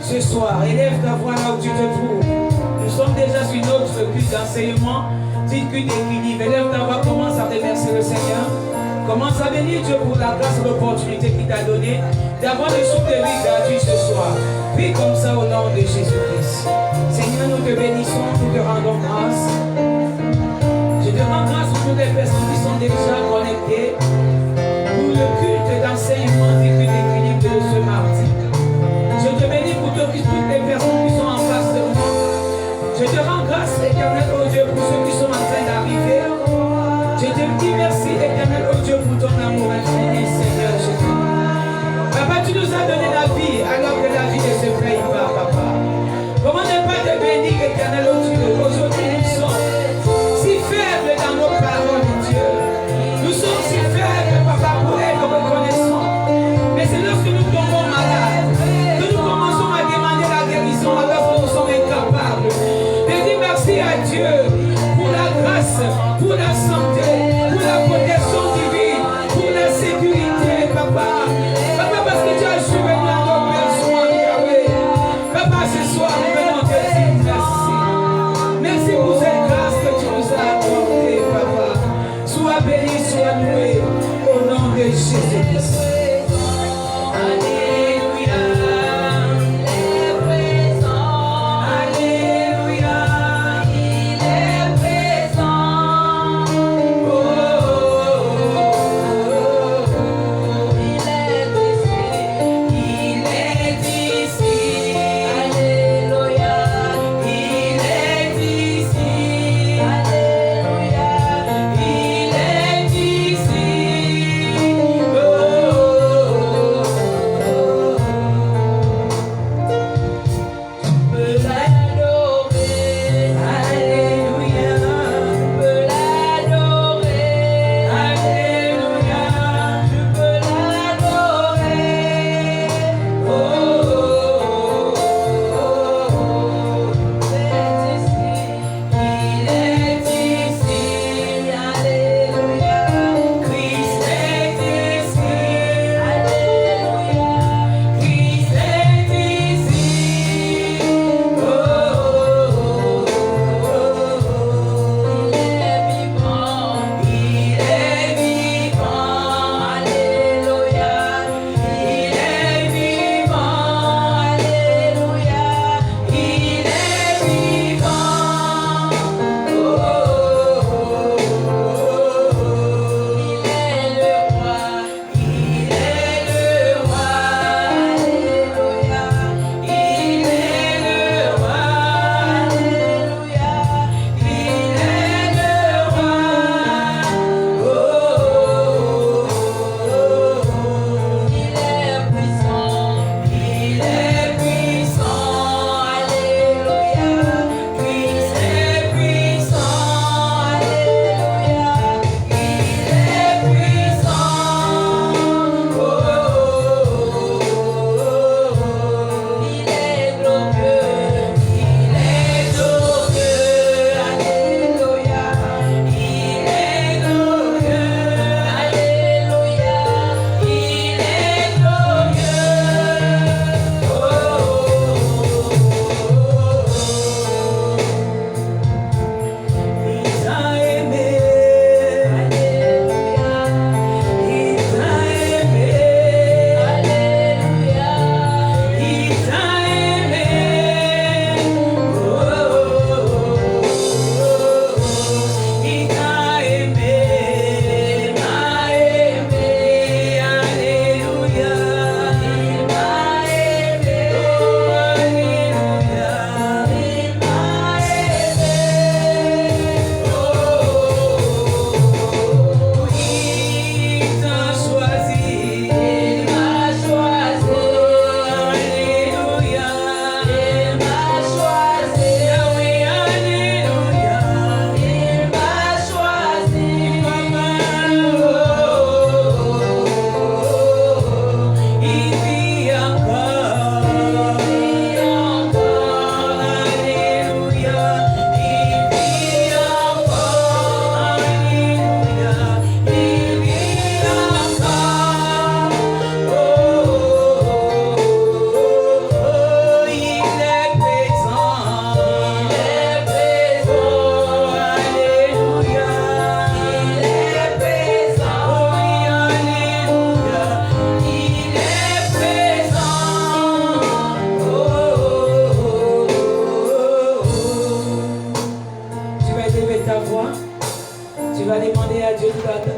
ce soir. Élève ta voix là où tu te trouves. Nous sommes déjà sur notre culte d'enseignement, petite culte d'équilibre. Élève ta voix, commence à remercier le Seigneur. Commence à bénir Dieu pour la grâce et l'opportunité qu'il t'a donnée d'avoir le souffle de vie gratuit ce soir. Prie comme ça au nom de Jésus-Christ. Seigneur, nous te bénissons, nous te rendons grâce. Je te rends grâce pour toutes les personnes qui sont déjà connectées pour le culte d'enseignement du culte d'équilibre de ce mardi. Je te bénis pour toutes les personnes qui sont en face de moi. Je te rends grâce, éternel, oh Dieu, pour ceux qui sont en train d'arriver. Je te dis merci, éternel, oh Dieu, pour ton amour infini, Seigneur Jésus. Papa, tu nous as donné la vie alors que la vie ne se paye pas, papa. Comment ne pas te bénir, éternel, oh Dieu? Aujourd'hui, nous sommes si faibles dans nos paroles, Dieu. Nous sommes si faibles, papa, pour être reconnaissants. Mais c'est lorsque nous tombons malades que nous commençons à demander la guérison alors que nous sommes incapables. Je dis merci à Dieu pour la grâce, pour la santé, pour la protection divine, pour la sécurité, papa. Papa, parce que tu as subvenu à nos besoins, Yahweh. Papa, ce soir, nous venons te dire merci. Merci pour cette grâce que tu nous as accordée, papa. Sois béni, sois loué, au nom de Jésus-Christ. Alléluia.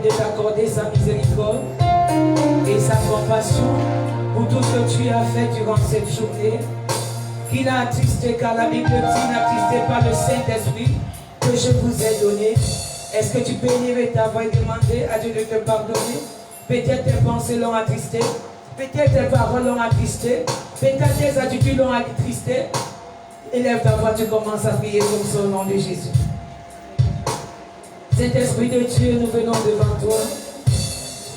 de t'accorder sa miséricorde et sa compassion pour tout ce que tu as fait durant cette journée. Qu'il a attristé, car la Bible dit, n'attristez pas le Saint-Esprit que je vous ai donné. Est-ce que tu peux lever ta voix et demander à Dieu de te pardonner? Peut-être tes pensées l'ont attristé, peut-être tes paroles l'ont attristé, peut-être tes attitudes l'ont attristé. Élève ta voix, tu commences à prier comme ça au nom de Jésus. Saint-Esprit de Dieu, nous venons devant toi.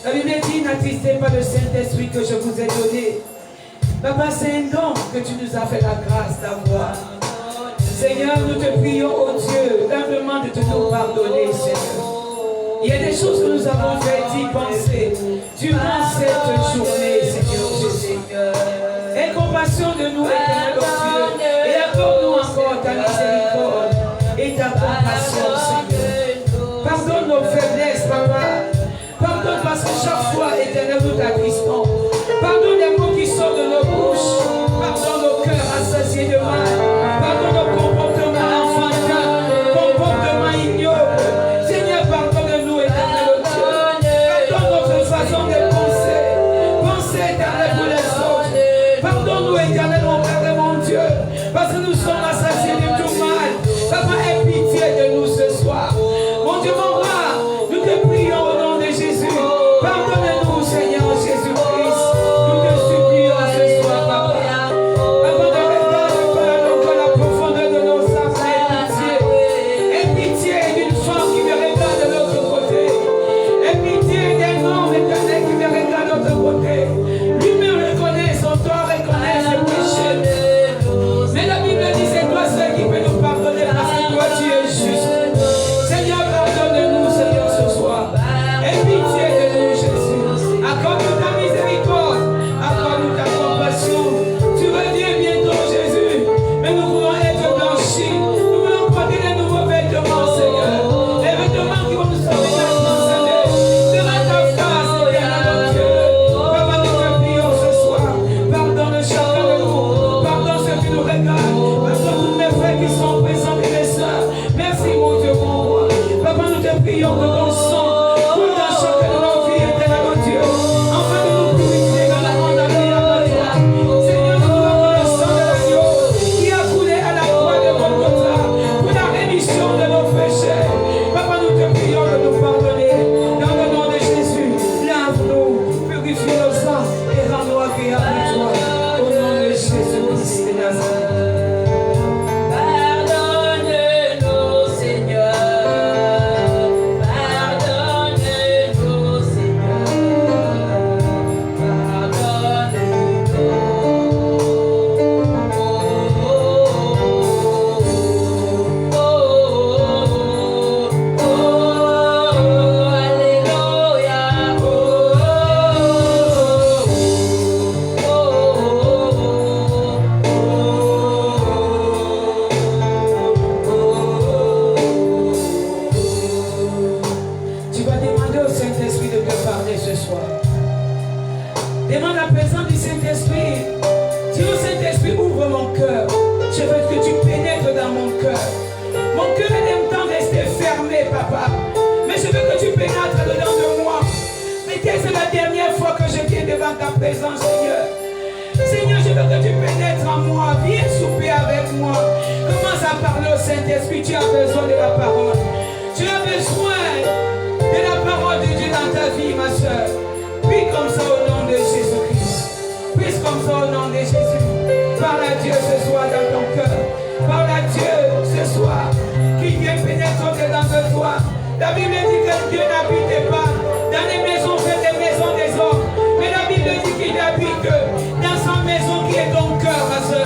La Bible dit, n'attristez pas le Saint-Esprit que je vous ai donné. Papa, c'est un don que tu nous as fait la grâce d'avoir. Seigneur, nous te prions, oh Dieu, humblement de te nous pardonner, Seigneur. Il y a des choses que nous avons fait, dit, penser durant cette journée, Seigneur Jésus. Aie compassion de nous, éternel Dieu, et accorde-nous encore ta miséricorde et ta compassion, Seigneur. Pardonne nos faiblesses, Papa. Pardonne parce que chaque fois, éternel, nous t'attristons. Pardonne les mots qui sortent de nos bouches. Pardonne nos cœurs associés de mal. Pardonne nos comportements enfantins, comportements ignobles. Seigneur, pardonne-nous, éternel Dieu. Pardonne notre façon de penser. Penser, éternel, pour les autres. Pardonne-nous, éternel, mon Père et mon Dieu. Parce que nous sommes associés de tout mal. Papa, aie pitié de nous ce soir. Mon Dieu, mon roi, nous te prions au nom de Jésus. Pardonne-nous, Seigneur Jésus-Christ. Nous te supplions ce soir, Papa. Papa, ne regarde pas la profondeur de nos âmes. Aie pitié d'une femme qui me regarde de l'autre côté. Aie pitié d'un homme éternel qui me regarde de l'autre côté. Lui-même reconnaît son tort, reconnaît ses péchés. Mais la Bible dit, c'est toi seul qui peux nous pardonner parce que toi tu es juste. Seigneur, pardonne-nous, Seigneur, ce soir. Aie pitié de nous, Jésus. Accorde-nous ta miséricorde. Accorde-nous ta compassion. Tu reviens bientôt, Jésus. Mais nous voulons être blanchis. Nous voulons porter de nouveaux vêtements, Seigneur. Les vêtements qui vont nous sauver devant ta face, éternel Dieu. Papa, nous te prions ce soir. Pardonne chacun de nous. Pardonne ceux qui nous regardent. Pardonne tous mes frères qui sont présents et mes soeurs. Merci, mon Dieu, mon roi. Papa, nous te prions que ton sang coule dans chacun de nos vies, éternel Dieu. Afin de nous purifier dans la grande agréable à toi. Seigneur, nous voulons le sang de l'agneau qui a coulé à la croix de Golgotha pour la rémission de nos péchés. Papa, nous te prions de nous pardonner. Dans le nom de Jésus, lave-nous, purifie nos sangs et rends-nous agréables à toi. Au nom de Jésus-Christ de Nazareth. Pardonne-nous, Seigneur. Pardonne-nous, Seigneur. Tu vas demander au Saint-Esprit de te parler ce soir. Demande la présence du Saint-Esprit. Dis au Saint-Esprit, ouvre mon cœur. Je veux que tu pénètres dans mon cœur. Mon cœur aime tant rester fermé, Papa. Mais je veux que tu pénètres dedans de moi. Peut-être c'est la dernière fois que je viens devant ta présence, Seigneur. Seigneur, je veux que tu pénètres en moi. Viens souper avec moi. Commence à parler au Saint-Esprit. Tu as besoin de la parole. Tu as besoin de la parole de Dieu dans ta vie, ma soeur. Prie comme ça au nom de Jésus-Christ. Prie comme ça au nom de Jésus. Parle à Dieu ce soir dans ton cœur. Parle à Dieu ce soir. Qu'il vienne pénétrer dedans de toi. La Bible dit que Dieu n'habite pas dans les maisons faites des maisons des hommes. Mais la Bible dit qu'il habite dans sa maison qui est ton cœur, ma soeur.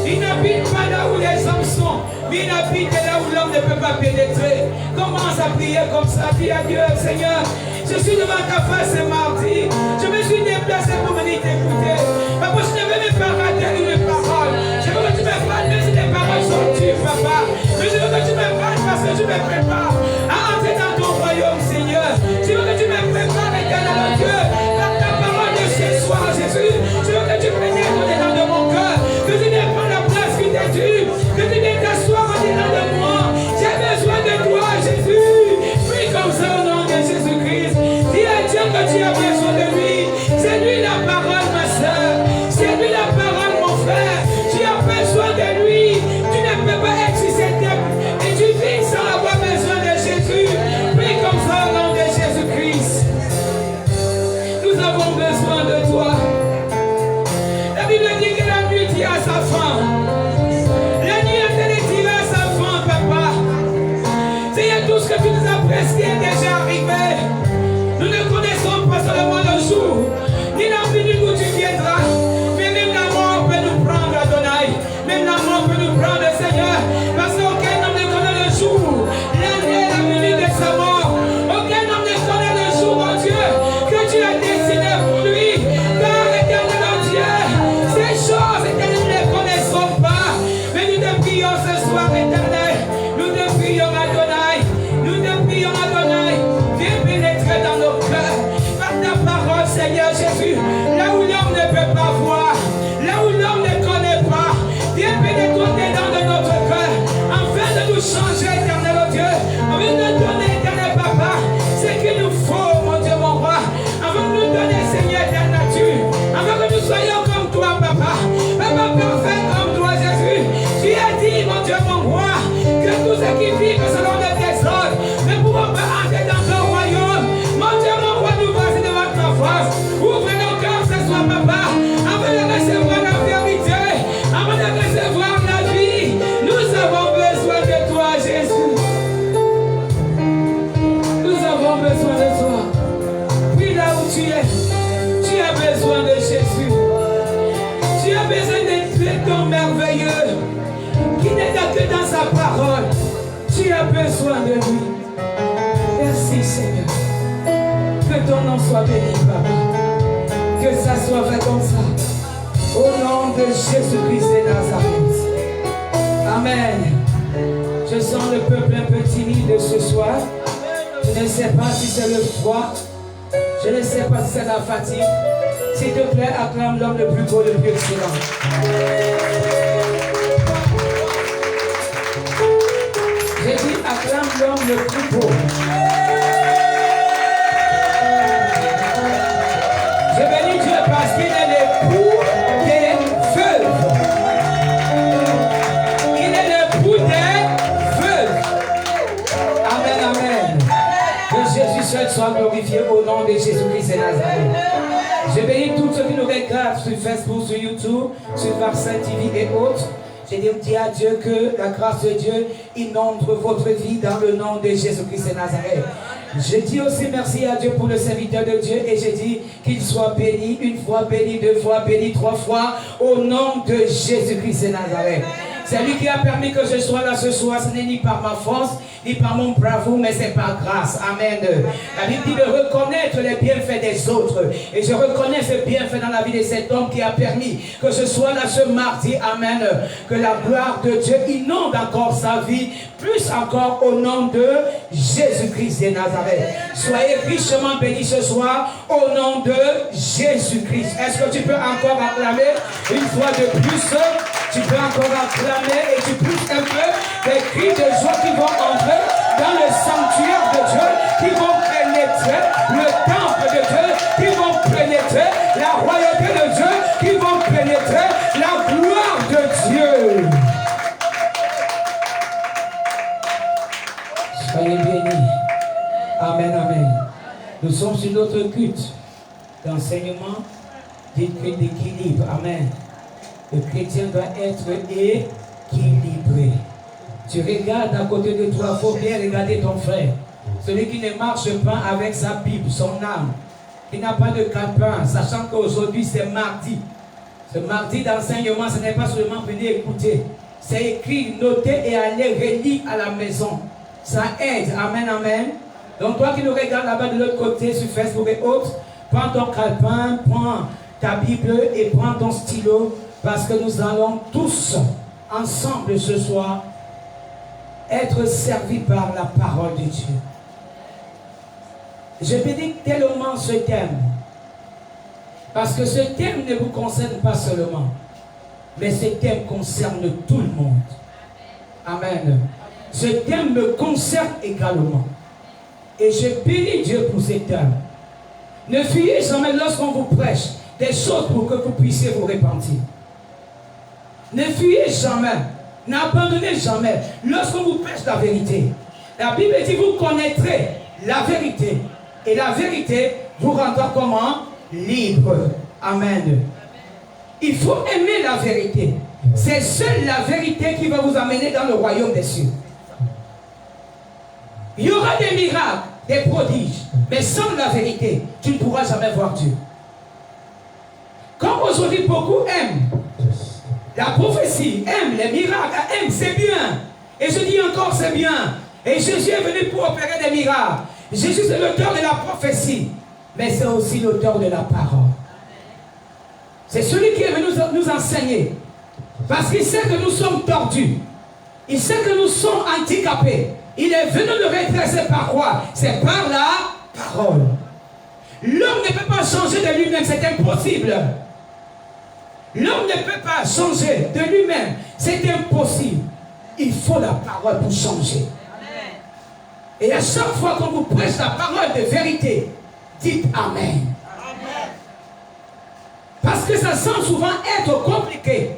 Il n'habite pas là où les hommes sont, mais il habite là où l'homme ne peut pas pénétrer. Commence à prier comme ça. Dis à Dieu, Seigneur, je suis devant ta face ce mardi. Je me suis déplacé pour venir t'écouter. Papa, je ne veux même pas rater une parole. Je veux que tu me parles, même si les paroles sont dures, Papa. Mais je veux que tu me parles parce que je me prépare à entrer dans ton royaume, Seigneur. Je veux que tu me prépares, éternel Dieu, par ta parole de ce soir, Jésus. Je veux que tu pénètres au-dedans de mon cœur. Que tu viennes prendre la place qui t'est due. Que tu viennes t'asseoir au-dedans de moi. J'ai besoin de toi, Jésus. Prie comme ça au nom de Jésus-Christ. dit, mon Dieu, mon roi, que tous ceux qui vivent selon le désordre ne pourront pas entrer dans ton royaume. Mon Dieu, mon roi, nous voici devant ta face. Ouvre nos cœurs ce soir, papa, afin de recevoir la vérité, afin de recevoir la vie. Nous avons besoin de toi, Jésus. Nous avons besoin de toi. Puis là où tu es, tu as besoin de Jésus. Tu as besoin de ton merveilleux qui n'est que dans sa parole. Tu as besoin de lui. Merci Seigneur. Que ton nom soit béni, Papa. Que ça soit fait comme ça. Au nom de Jésus-Christ de Nazareth. Amen. Je sens le peuple un peu timide ce soir. Je ne sais pas si c'est le froid. Je ne sais pas si c'est la fatigue. S'il te plaît, acclame l'homme le plus beau, le plus excellent. J'ai dit, acclame l'homme le plus beau. Je bénis Dieu parce qu'il est l'époux des veuves. Il est l'époux des veuves. Amen, amen. Que Jésus seul soit glorifié au nom de Jésus-Christ de Nazareth. Je bénis tous ceux qui nous regardent sur Facebook, sur YouTube, sur Varsin TV et autres. Je dis à Dieu que la grâce de Dieu inonde votre vie dans le nom de Jésus-Christ de Nazareth. Je dis aussi merci à Dieu pour le serviteur de Dieu et je dis qu'il soit béni une fois, béni deux fois, béni trois fois au nom de Jésus-Christ de Nazareth. C'est lui qui a permis que je sois là ce soir. Ce n'est ni par ma force, ni par mon bravoure, mais c'est par grâce. Amen. La Bible dit de reconnaître les bienfaits des autres. Et je reconnais ce bienfait dans la vie de cet homme qui a permis que je sois là ce mardi. Amen. Que la gloire de Dieu inonde encore sa vie, plus encore au nom de Jésus-Christ de Nazareth. Soyez richement bénis ce soir au nom de Jésus-Christ. Est-ce que tu peux encore acclamer une fois de plus? Tu peux encore acclamer et tu pousses un peu des cris de joie qui vont entrer dans le sanctuaire de Dieu, qui vont pénétrer le temple de Dieu, qui vont pénétrer la royauté de Dieu, qui vont pénétrer la gloire de Dieu. Soyez bénis. Amen, amen. Nous sommes sur notre culte d'enseignement, d'équilibre. Amen. Le chrétien doit être équilibré. Tu regardes à côté de toi, il faut bien regarder ton frère. Celui qui ne marche pas avec sa Bible, son âme, qui n'a pas de calepin, sachant qu'aujourd'hui c'est mardi. Ce mardi d'enseignement, ce n'est pas seulement venir écouter. C'est écrit, noter et aller relire à la maison. Ça aide. Amen, amen. Donc toi qui nous regardes là-bas de l'autre côté sur Facebook et autres, prends ton calepin, prends ta Bible et prends ton stylo. Parce que nous allons tous, ensemble ce soir, être servis par la parole de Dieu. Je bénis tellement ce thème. Parce que ce thème ne vous concerne pas seulement, mais ce thème concerne tout le monde. Amen. Ce thème me concerne également. Et je bénis Dieu pour ce thème. Ne fuyez jamais lorsqu'on vous prêche des choses pour que vous puissiez vous repentir. Ne fuyez jamais, n'abandonnez jamais lorsqu'on vous prêche la vérité. La Bible dit, vous connaîtrez la vérité. Et la vérité vous rendra comment? Libre. Amen. Il faut aimer la vérité. C'est seule la vérité qui va vous amener dans le royaume des cieux. Il y aura des miracles, des prodiges. Mais sans la vérité, tu ne pourras jamais voir Dieu. Comme aujourd'hui, beaucoup aiment la prophétie, aime les miracles, aime, c'est bien. Et je dis encore, c'est bien. Et Jésus est venu pour opérer des miracles. Jésus est l'auteur de la prophétie, mais c'est aussi l'auteur de la parole. C'est celui qui est venu nous enseigner. Parce qu'il sait que nous sommes tordus. Il sait que nous sommes handicapés. Il est venu nous redresser par quoi? C'est par la parole. L'homme ne peut pas changer de lui-même, c'est impossible. L'homme ne peut pas changer de lui-même. C'est impossible. Il faut la parole pour changer. Amen. Et à chaque fois qu'on vous prêche la parole de vérité, dites Amen. Amen. Parce que ça semble souvent être compliqué.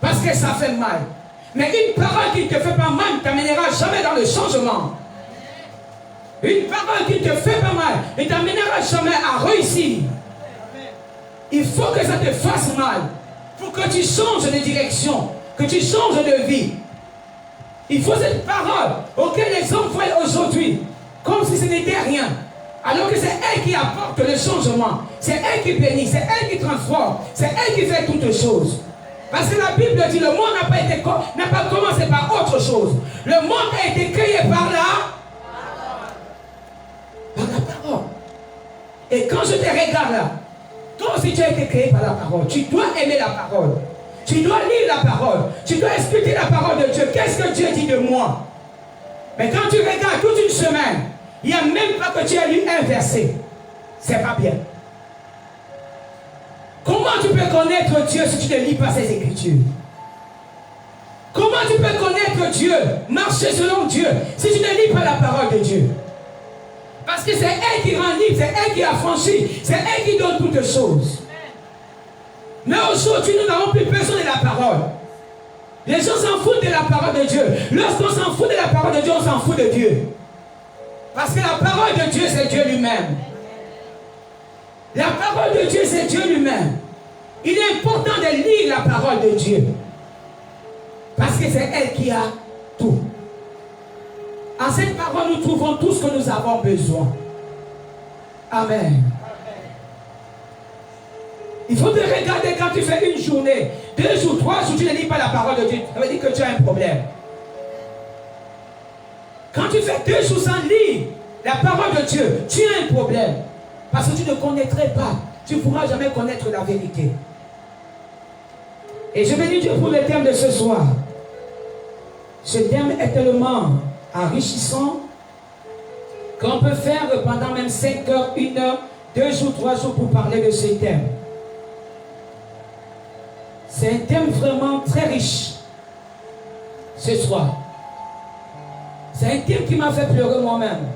Parce que ça fait mal. Mais une parole qui ne te fait pas mal ne t'amènera jamais dans le changement. Une parole qui ne te fait pas mal ne t'amènera jamais à réussir. Il faut que ça te fasse mal pour que tu changes de direction, que tu changes de vie. Il faut cette parole auquel les hommes voient aujourd'hui comme si ce n'était rien. Alors que c'est elle qui apporte le changement. C'est elle qui bénit, c'est elle qui transforme, c'est elle qui fait toutes choses. Parce que la Bible dit, le monde n'a pas commencé par autre chose. Le monde a été créé par la parole. Et quand je te regarde là, toi aussi tu as été créé par la parole. Tu dois aimer la parole. Tu dois lire la parole. Tu dois expliquer la parole de Dieu. Qu'est-ce que Dieu dit de moi? Mais quand tu regardes toute une semaine, il n'y a même pas que tu as lu un verset. C'est pas bien. Comment tu peux connaître Dieu si tu ne lis pas ses Écritures? Comment tu peux connaître Dieu, marcher selon Dieu, si tu ne lis pas la parole de Dieu? Parce que c'est elle qui rend libre, c'est elle qui a franchi, c'est elle qui donne toutes choses. Mais aujourd'hui, nous n'avons plus besoin de la parole. Les gens s'en foutent de la parole de Dieu. Lorsqu'on s'en fout de la parole de Dieu, on s'en fout de Dieu. Parce que la parole de Dieu, c'est Dieu lui-même. La parole de Dieu, c'est Dieu lui-même. Il est important de lire la parole de Dieu. Parce que c'est elle qui a tout. En cette parole, nous trouvons tout ce que nous avons besoin. Amen. Il faut te regarder quand tu fais une journée, 2 jours, 3 jours, tu ne lis pas la parole de Dieu. Ça veut dire que tu as un problème. Quand tu fais 2 jours sans lire la parole de Dieu, tu as un problème. Parce que tu ne connaîtrais pas. Tu ne pourras jamais connaître la vérité. Et je bénis Dieu pour le thème de ce soir. Ce thème est tellement enrichissant qu'on peut faire pendant même 5 heures, 1 heure, 2 jours, 3 jours pour parler de ce thème. C'est un thème vraiment très riche ce soir. C'est un thème qui m'a fait pleurer moi-même.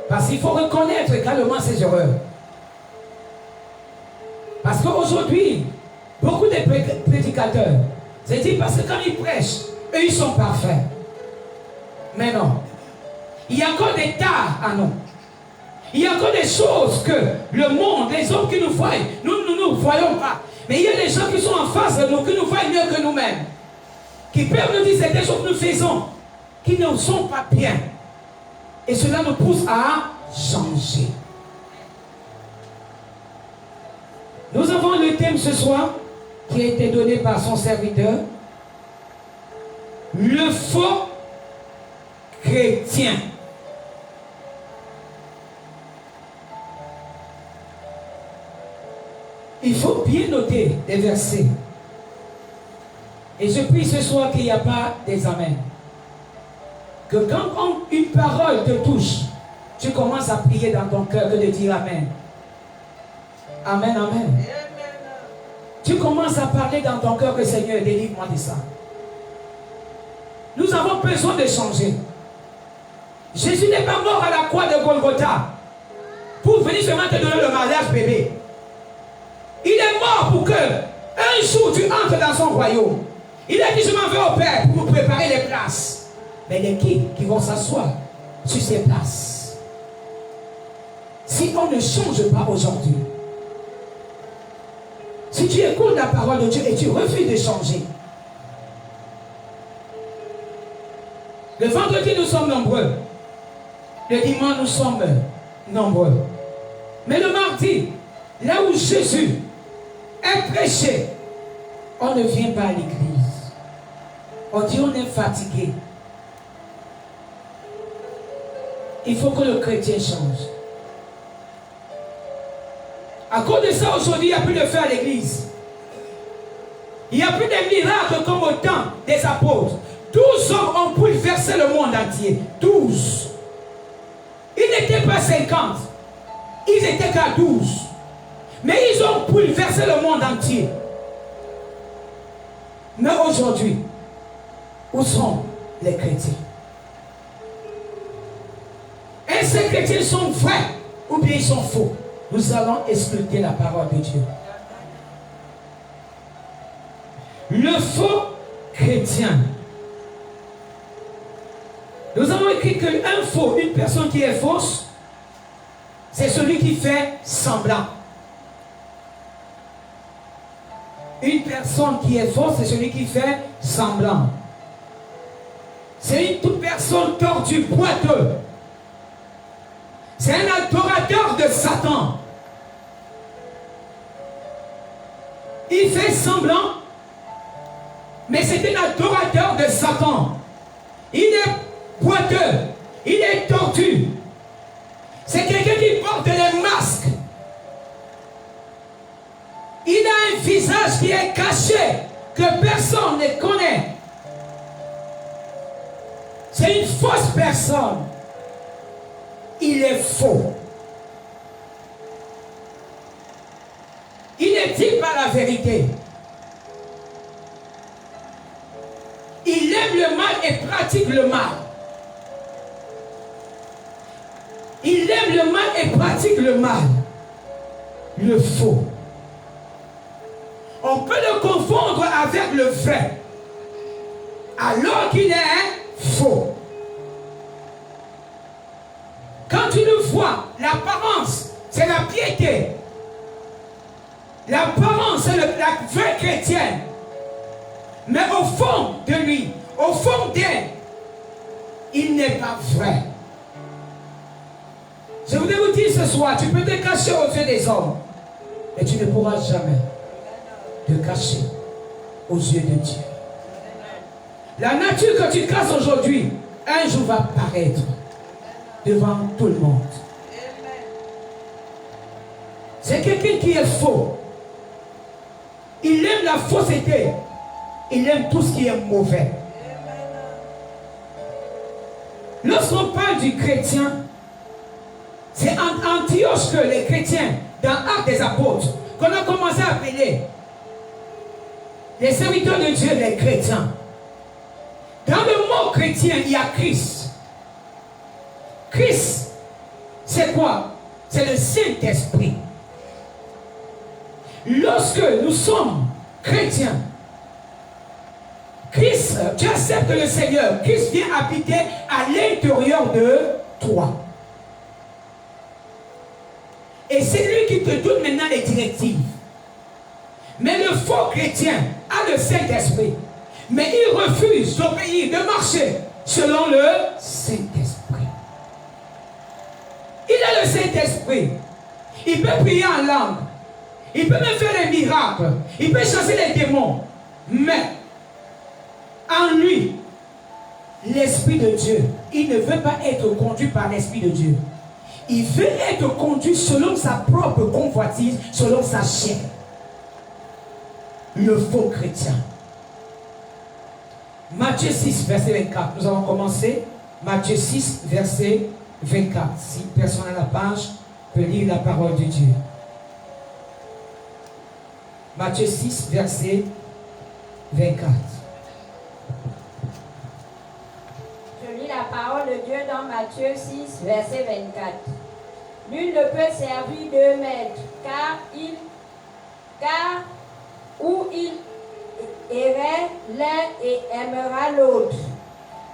Parce qu'il faut reconnaître également ses erreurs. Parce qu'aujourd'hui, beaucoup de prédicateurs se disent parce que quand ils prêchent, eux ils sont parfaits. Mais non. Il y a encore des tares à nous. Il y a encore des choses que le monde, les hommes qui nous voient, nous ne voyons pas. Mais il y a des gens qui sont en face de nous, qui nous voient mieux que nous-mêmes. Qui peuvent nous dire c'est des choses que nous faisons, qui ne sont pas bien. Et cela nous pousse à changer. Nous avons le thème ce soir qui a été donné par son serviteur. Le faux chrétien. Il faut bien noter les versets. Et je prie ce soir qu'il n'y a pas des amens. Que quand une parole te touche, tu commences à prier dans ton cœur que de dire Amen. Amen, Amen. Tu commences à parler dans ton cœur que Seigneur, délivre-moi de ça. Nous avons besoin de changer. Jésus n'est pas mort à la croix de Golgotha pour venir seulement te donner le mariage bébé. Il est mort pour que un jour tu entres dans son royaume. Il a dit je m'en vais au Père pour vous préparer les places. Mais les qui vont s'asseoir sur ces places? Si on ne change pas aujourd'hui, si tu écoutes la parole de Dieu et tu refuses de changer, le vendredi nous sommes nombreux, le dimanche nous sommes nombreux, mais le mardi, là où Jésus est prêché, on ne vient pas à l'église. On dit on est fatigué. Il faut que le chrétien change. À cause de ça, aujourd'hui, il n'y a plus de feu à l'église. Il n'y a plus de miracles comme au temps des apôtres. 12 hommes ont bouleversé le monde entier. 12. Ils n'étaient pas 50. Ils étaient qu'à 12. Mais ils ont bouleversé le monde entier. Mais aujourd'hui, où sont les chrétiens? Est-ce que ces chrétiens sont vrais ou bien ils sont faux? Nous allons expliquer la parole de Dieu. Le faux chrétien. Nous avons écrit qu'un faux, une personne qui est fausse, c'est celui qui fait semblant. Une personne qui est fausse, c'est celui qui fait semblant. C'est toute personne tordue, boiteux. C'est un adorateur de Satan. Il fait semblant, mais c'est un adorateur de Satan. Il est boiteux, il est tordu. C'est quelqu'un qui porte les masques. Il a un visage qui est caché, que personne ne connaît. C'est une fausse personne. Il est faux. Il ne dit pas la vérité. Il aime le mal et pratique le mal. Il aime le mal et pratique le mal. Le faux. On peut le confondre avec le vrai, alors qu'il est faux. Quand tu le vois, l'apparence, c'est la piété. L'apparence, c'est la vraie chrétienne. Mais au fond de lui, au fond d'elle, il n'est pas vrai. Je voudrais vous dire ce soir, tu peux te cacher aux yeux des hommes, mais tu ne pourras jamais te cacher aux yeux de Dieu. La nature que tu casses aujourd'hui, un jour va paraître devant tout le monde. C'est quelqu'un qui est faux. Il aime la fausseté. Il aime tout ce qui est mauvais. Lorsqu'on parle du chrétien, c'est en Antioche que les chrétiens, dans Actes des Apôtres, qu'on a commencé à appeler les serviteurs de Dieu, les chrétiens. Dans le mot chrétien, il y a Christ. Christ, c'est quoi? C'est le Saint-Esprit. Lorsque nous sommes chrétiens, Christ, tu acceptes le Seigneur, Christ vient habiter à l'intérieur de toi. Et c'est lui qui te donne maintenant les directives. Mais le faux chrétien a le Saint-Esprit. Mais il refuse d'obéir, de marcher selon le Saint-Esprit. Il a le Saint-Esprit. Il peut prier en langue. Il peut même faire des miracles. Il peut chasser les démons. Mais en lui, l'Esprit de Dieu, il ne veut pas être conduit par l'Esprit de Dieu. Il veut être conduit selon sa propre convoitise, selon sa chair. Le faux chrétien. Matthieu 6, verset 24. Nous avons commencé. Matthieu 6, verset 24. Si personne à la page peut lire la parole de Dieu. Matthieu 6, verset 24. Je lis la parole de Dieu dans Matthieu 6, verset 24. Nul ne peut servir deux maîtres, car où il irait l'un et aimera l'autre,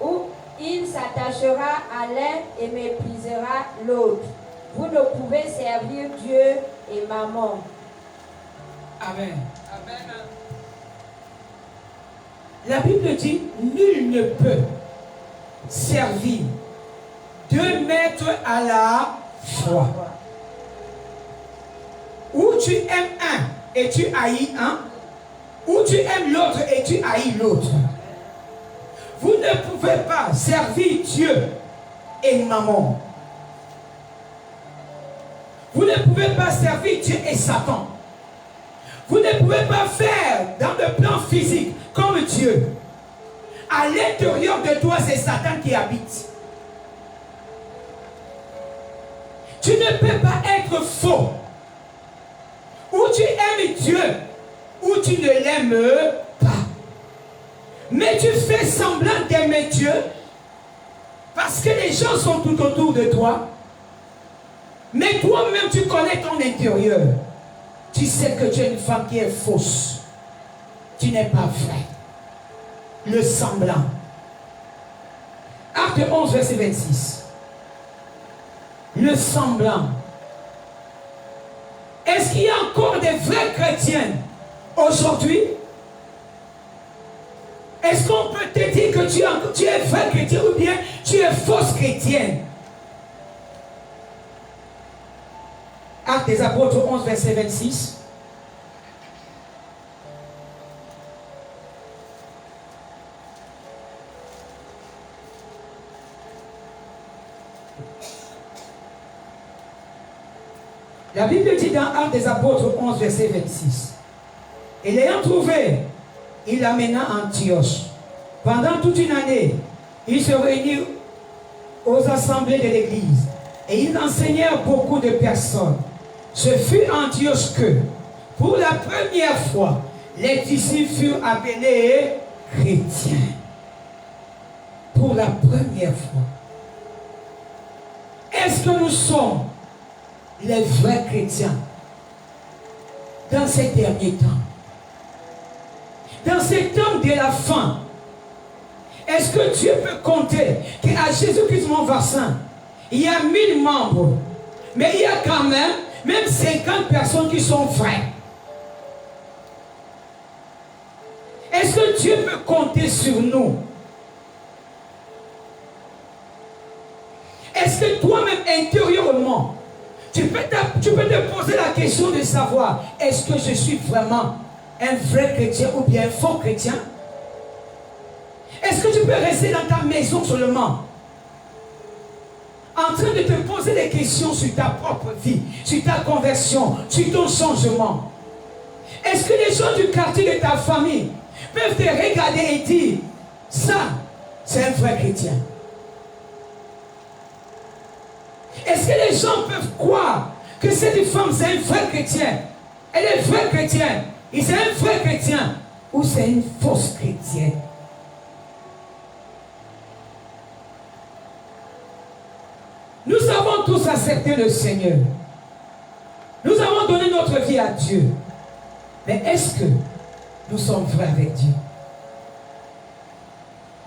ou il s'attachera à l'un et méprisera l'autre. Vous ne pouvez servir Dieu et Mammon. Amen. Amen. La Bible dit, nul ne peut servir deux maîtres à la fois. Ou tu aimes un et tu haïs un, ou tu aimes l'autre et tu haïs l'autre. Vous ne pouvez pas servir Dieu et Mammon. Vous ne pouvez pas servir Dieu et Satan. Vous ne pouvez pas faire dans le plan physique comme Dieu. À l'intérieur de toi, c'est Satan qui habite. Tu ne peux pas être faux. Ou tu aimes Dieu, ou tu ne l'aimes pas. Mais tu fais semblant d'aimer Dieu parce que les gens sont tout autour de toi. Mais toi-même, tu connais ton intérieur. Tu sais que tu es une femme qui est fausse. Tu n'es pas vrai. Le semblant. Acte Acte 11, verset 26. Le semblant. Est-ce qu'il y a encore des vrais chrétiens aujourd'hui? Est-ce qu'on peut te dire que tu es vrai chrétien ou bien tu es fausse chrétienne? Actes des apôtres 11, verset 26. La Bible dit dans Actes des apôtres 11, verset 26. Et l'ayant trouvé, il l'amena à Antioche. Pendant toute une année, il se réunit aux assemblées de l'église. Et ils enseignèrent beaucoup de personnes. Ce fut à Antioche que, pour la première fois, les disciples furent appelés chrétiens. Pour la première fois. Est-ce que nous sommes les vrais chrétiens dans ces derniers temps? Dans ces temps de la fin, est-ce que Dieu peut compter qu'à Jésus-Christ mon vaccin, il y a 1000 membres, mais il y a quand même 50 personnes qui sont vraies? Est-ce que Dieu peut compter sur nous? Est-ce que toi-même intérieurement, tu peux te poser la question de savoir, est-ce que je suis vraiment un vrai chrétien ou bien un faux chrétien? Est-ce que tu peux rester dans ta maison seulement en train de te poser des questions sur ta propre vie, sur ta conversion, sur ton changement? Est-ce que les gens du quartier de ta famille peuvent te regarder et dire, ça, c'est un vrai chrétien? Est-ce que les gens peuvent croire que cette femme, c'est un vrai chrétien? Elle est vraie chrétienne. Et c'est un vrai chrétien ou c'est une fausse chrétienne? Nous avons tous accepté le Seigneur. Nous avons donné notre vie à Dieu. Mais est-ce que nous sommes vrais avec Dieu?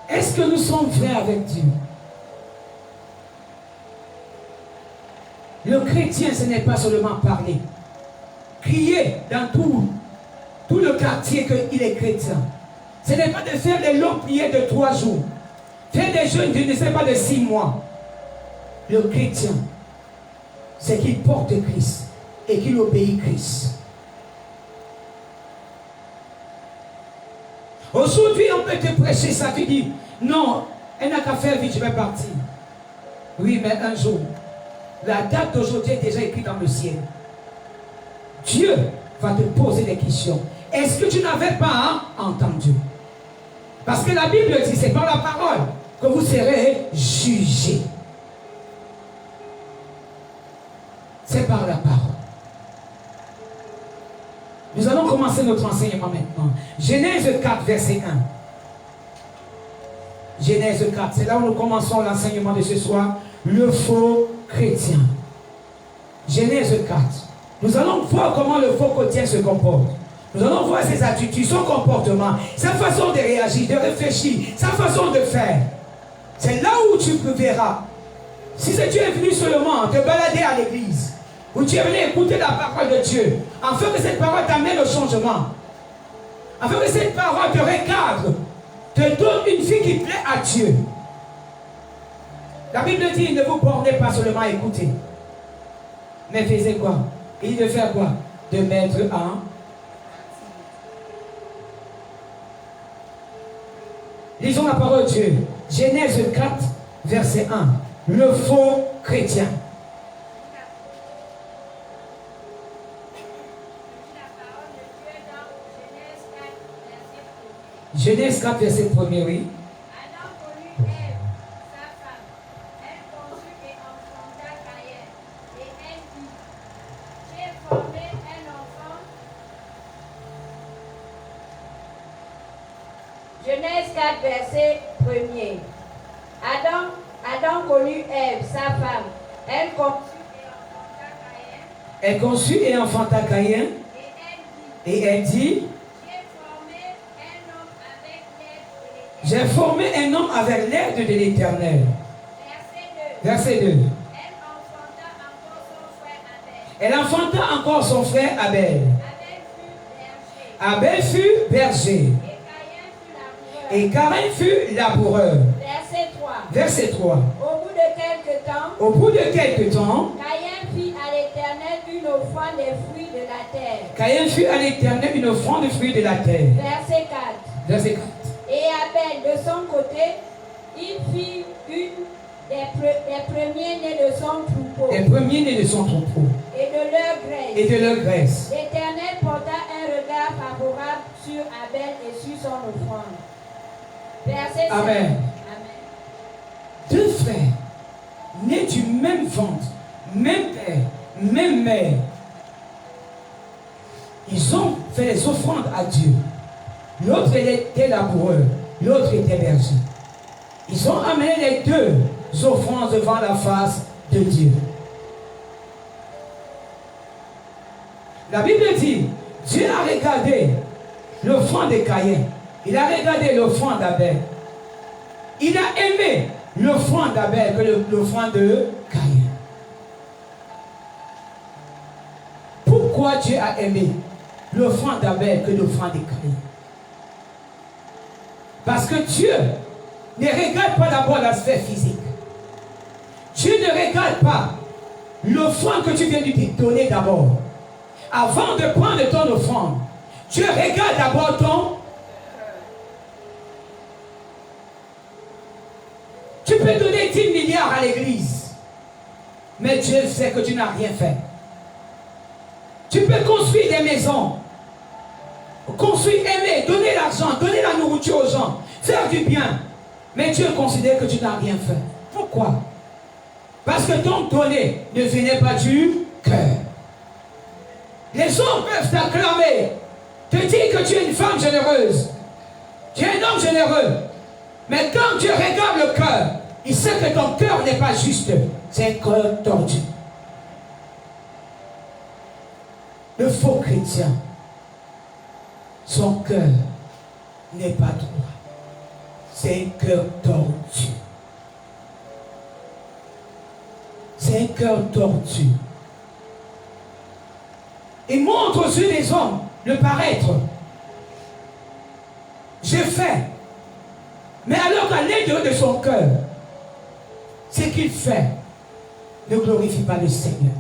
Est-ce que nous sommes vrais avec Dieu? Le chrétien, ce n'est pas seulement parler. Crier dans tout le quartier qu'il est chrétien. Ce n'est pas de faire des longues prières de 3 jours. Faire des jeûnes, je ne sais pas, de 6 mois. Le chrétien, c'est qu'il porte Christ et qu'il obéit Christ. Aujourd'hui, on peut te prêcher ça, tu dis, non, elle n'a qu'à faire vite, je vais partir. Oui, mais un jour, la date d'aujourd'hui est déjà écrite dans le ciel. Dieu va te poser des questions. Est-ce que tu n'avais pas entendu? Parce que la Bible dit, c'est par la parole que vous serez jugés. C'est par la parole. Nous allons commencer notre enseignement maintenant. Genèse 4, verset 1. Genèse 4, c'est là où nous commençons l'enseignement de ce soir. Le faux chrétien. Genèse 4. Nous allons voir comment le faux chrétien se comporte. Nous allons voir ses attitudes, son comportement, sa façon de réagir, de réfléchir, sa façon de faire. C'est là où tu verras. Si tu es venu seulement te balader à l'église, ou tu es venu écouter la parole de Dieu, afin que cette parole t'amène au changement, afin que cette parole te recadre, te donne une vie qui plaît à Dieu. La Bible dit, ne vous bornez pas seulement à écouter, mais faisez quoi? Il dit de faire quoi? De mettre en... Lisons la parole de Dieu. Genèse 4, verset 1. Le faux chrétien. Genèse 4, verset 1, oui. Adam connut Ève, sa femme. Elle conçut et enfanta Caïn. Et elle dit, j'ai formé un enfant. Genèse 4, verset 1. Adam connut Ève, sa femme. Elle conçut et enfanta Caïn. Elle conçut et enfanta Caïn. Et elle dit, J'ai formé un homme avec l'aide de l'Éternel. Verset 2. Verset 2. Elle enfanta encore son frère Abel. Elle enfanta encore son frère Abel. Abel fut berger. Abel fut berger. Et Caïn fut laboureur. Et Caïn fut laboureur. Verset 3. Verset 3. Au bout de quelque temps, Au bout de quelque temps, Caïn fit à l'Éternel une offrande des fruits de la terre. Caïn fut à l'Éternel une offrande de fruits de la terre. Verset 4. Verset 4. Et Abel, de son côté, il fit une des premiers-nés de son troupeau Les premiers-nés de son troupeau et de leur graisse. et de leur graisse. L'Éternel porta un regard favorable sur Abel et sur son offrande. Verset 5. Amen. Amen. Deux frères, nés du même ventre, même père, même mère, ils ont fait les offrandes à Dieu. L'autre était laboureur, l'autre était berger. Ils ont amené les deux offrandes devant la face de Dieu. La Bible dit, Dieu a regardé l'offrande de Caïn. Il a regardé l'offrande d'Abel. Il a aimé l'offrande d'Abel que l'offrande de Caïn. Pourquoi Dieu a aimé l'offrande d'Abel que l'offrande de Caïn? Parce que Dieu ne regarde pas d'abord l'aspect physique. Dieu ne regarde pas l'offrande que tu viens de lui donner d'abord. Avant de prendre ton offrande, Dieu regarde d'abord ton... Tu peux donner 10 milliards à l'église, mais Dieu sait que tu n'as rien fait. Tu peux construire des maisons, construire, aimer, donner l'argent, donner la nourriture aux gens, faire du bien, mais Dieu considère que tu n'as rien fait. Pourquoi? Parce que ton donner ne venait pas du cœur. Les hommes peuvent t'acclamer, te dire que tu es une femme généreuse, tu es un homme généreux. Mais quand Dieu regarde le cœur, il sait que ton cœur n'est pas juste, c'est un cœur tordu. Le faux chrétien, son cœur n'est pas droit, c'est un cœur tordu. C'est un cœur tordu. Il montre aux yeux des hommes le paraître. J'ai fait. Mais alors qu'à l'intérieur de son cœur, ce qu'il fait ne glorifie pas le Seigneur.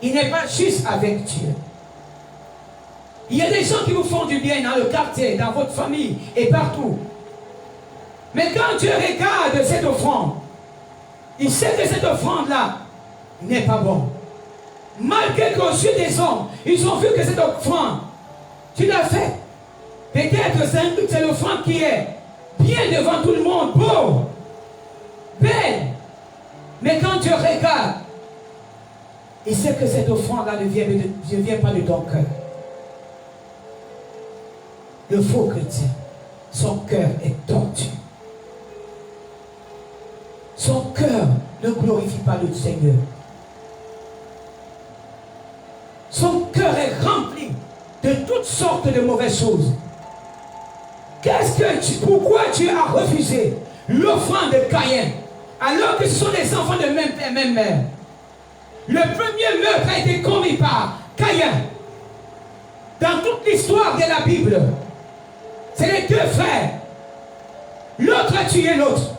Il n'est pas juste avec Dieu. Il y a des gens qui vous font du bien dans le quartier, dans votre famille et partout. Mais quand Dieu regarde cette offrande, il sait que cette offrande-là n'est pas bonne. Malgré qu'aux yeux des hommes, ils ont vu que cette offrande, tu l'as fait. Peut-être c'est l'offrande qui est bien devant tout le monde, beau, belle. Mais quand Dieu regarde, il sait que cette offrande-là ne vient pas de ton cœur. Le faux chrétien, son cœur est tordu. Son cœur ne glorifie pas le Seigneur. Son cœur est rempli de toutes sortes de mauvaises choses. Pourquoi Dieu a refusé l'offrande de Caïn alors que ce sont des enfants de même père, même mère? Le premier meurtre a été commis par Caïn. Dans toute l'histoire de la Bible, c'est les deux frères. L'autre a tué l'autre.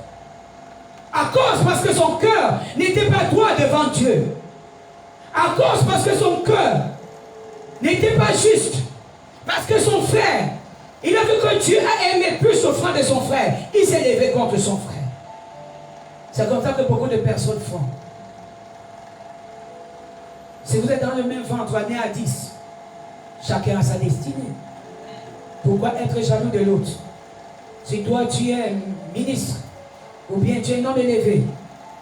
À cause parce que son cœur n'était pas droit devant Dieu. À cause parce que son cœur n'était pas juste. Parce que son frère, il a vu que Dieu a aimé plus l'offrande de son frère. Il s'est levé contre son frère. C'est comme ça que beaucoup de personnes font. Si vous êtes dans le même ventre, né à 10, chacun a sa destinée. Pourquoi être jaloux de l'autre? Si toi tu es ministre, ou bien tu es un homme élevé,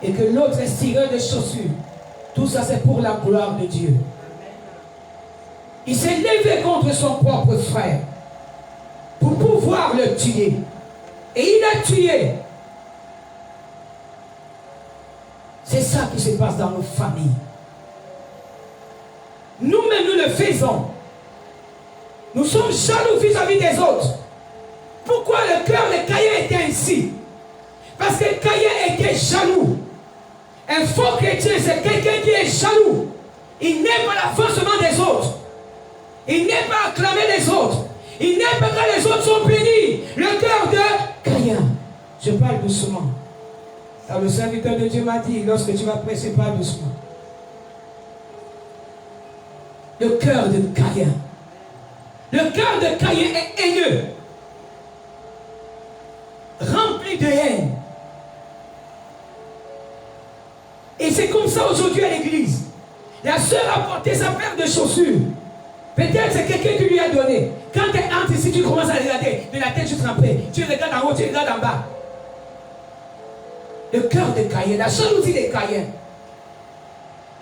et que l'autre est tireur de chaussures, tout ça c'est pour la gloire de Dieu. Il s'est levé contre son propre frère pour pouvoir le tuer. Et il a tué. C'est ça qui se passe dans nos familles. Nous-mêmes, nous le faisons. Nous sommes jaloux vis-à-vis des autres. Pourquoi le cœur de Caïn était ainsi? Parce que Caïn était jaloux. Un faux chrétien, c'est quelqu'un qui est jaloux. Il n'aime pas l'avancement des autres. Il n'aime pas acclamer les autres. Il n'aime pas quand les autres sont bénis. Le cœur de Caïn. Je parle doucement. Car le serviteur de Dieu m'a dit, lorsque tu vas prêcher, parle doucement. Le cœur de Caïn. Le cœur de Caïn est haineux. Rempli de haine. Et c'est comme ça aujourd'hui à l'église. La sœur a porté sa paire de chaussures. Peut-être c'est quelqu'un qui lui a donné. Quand tu entres ici, tu commences à regarder. De la tête, tu trempes. Tu regardes en haut, tu regardes en bas. Le cœur de Caïn, la jalousie de Caïn.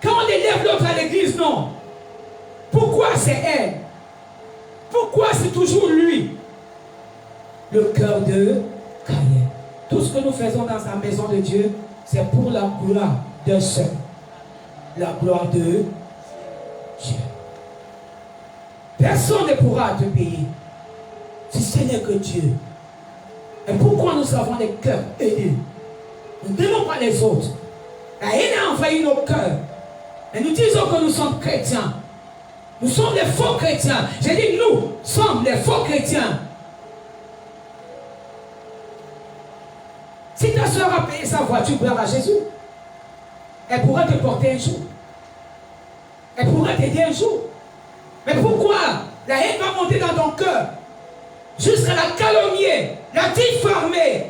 Quand on élève l'autre à l'église, non. Pourquoi c'est elle? Pourquoi c'est toujours lui? Le cœur de Caïn. Tout ce que nous faisons dans la maison de Dieu, c'est pour la gloire d'un seul. La gloire de Dieu. Personne ne pourra te payer si ce n'est que Dieu. Et pourquoi nous avons des cœurs haineux? Nous n'aimons pas les autres. La haine a envahi nos cœurs. Et nous disons que nous sommes chrétiens. Nous sommes les faux chrétiens. J'ai dit nous sommes les faux chrétiens. Si ta soeur a payé sa voiture pour aller à Jésus, elle pourra te porter un jour. Elle pourra t'aider un jour. Mais pourquoi la haine va monter dans ton cœur jusqu'à la calomnier, la diffamer?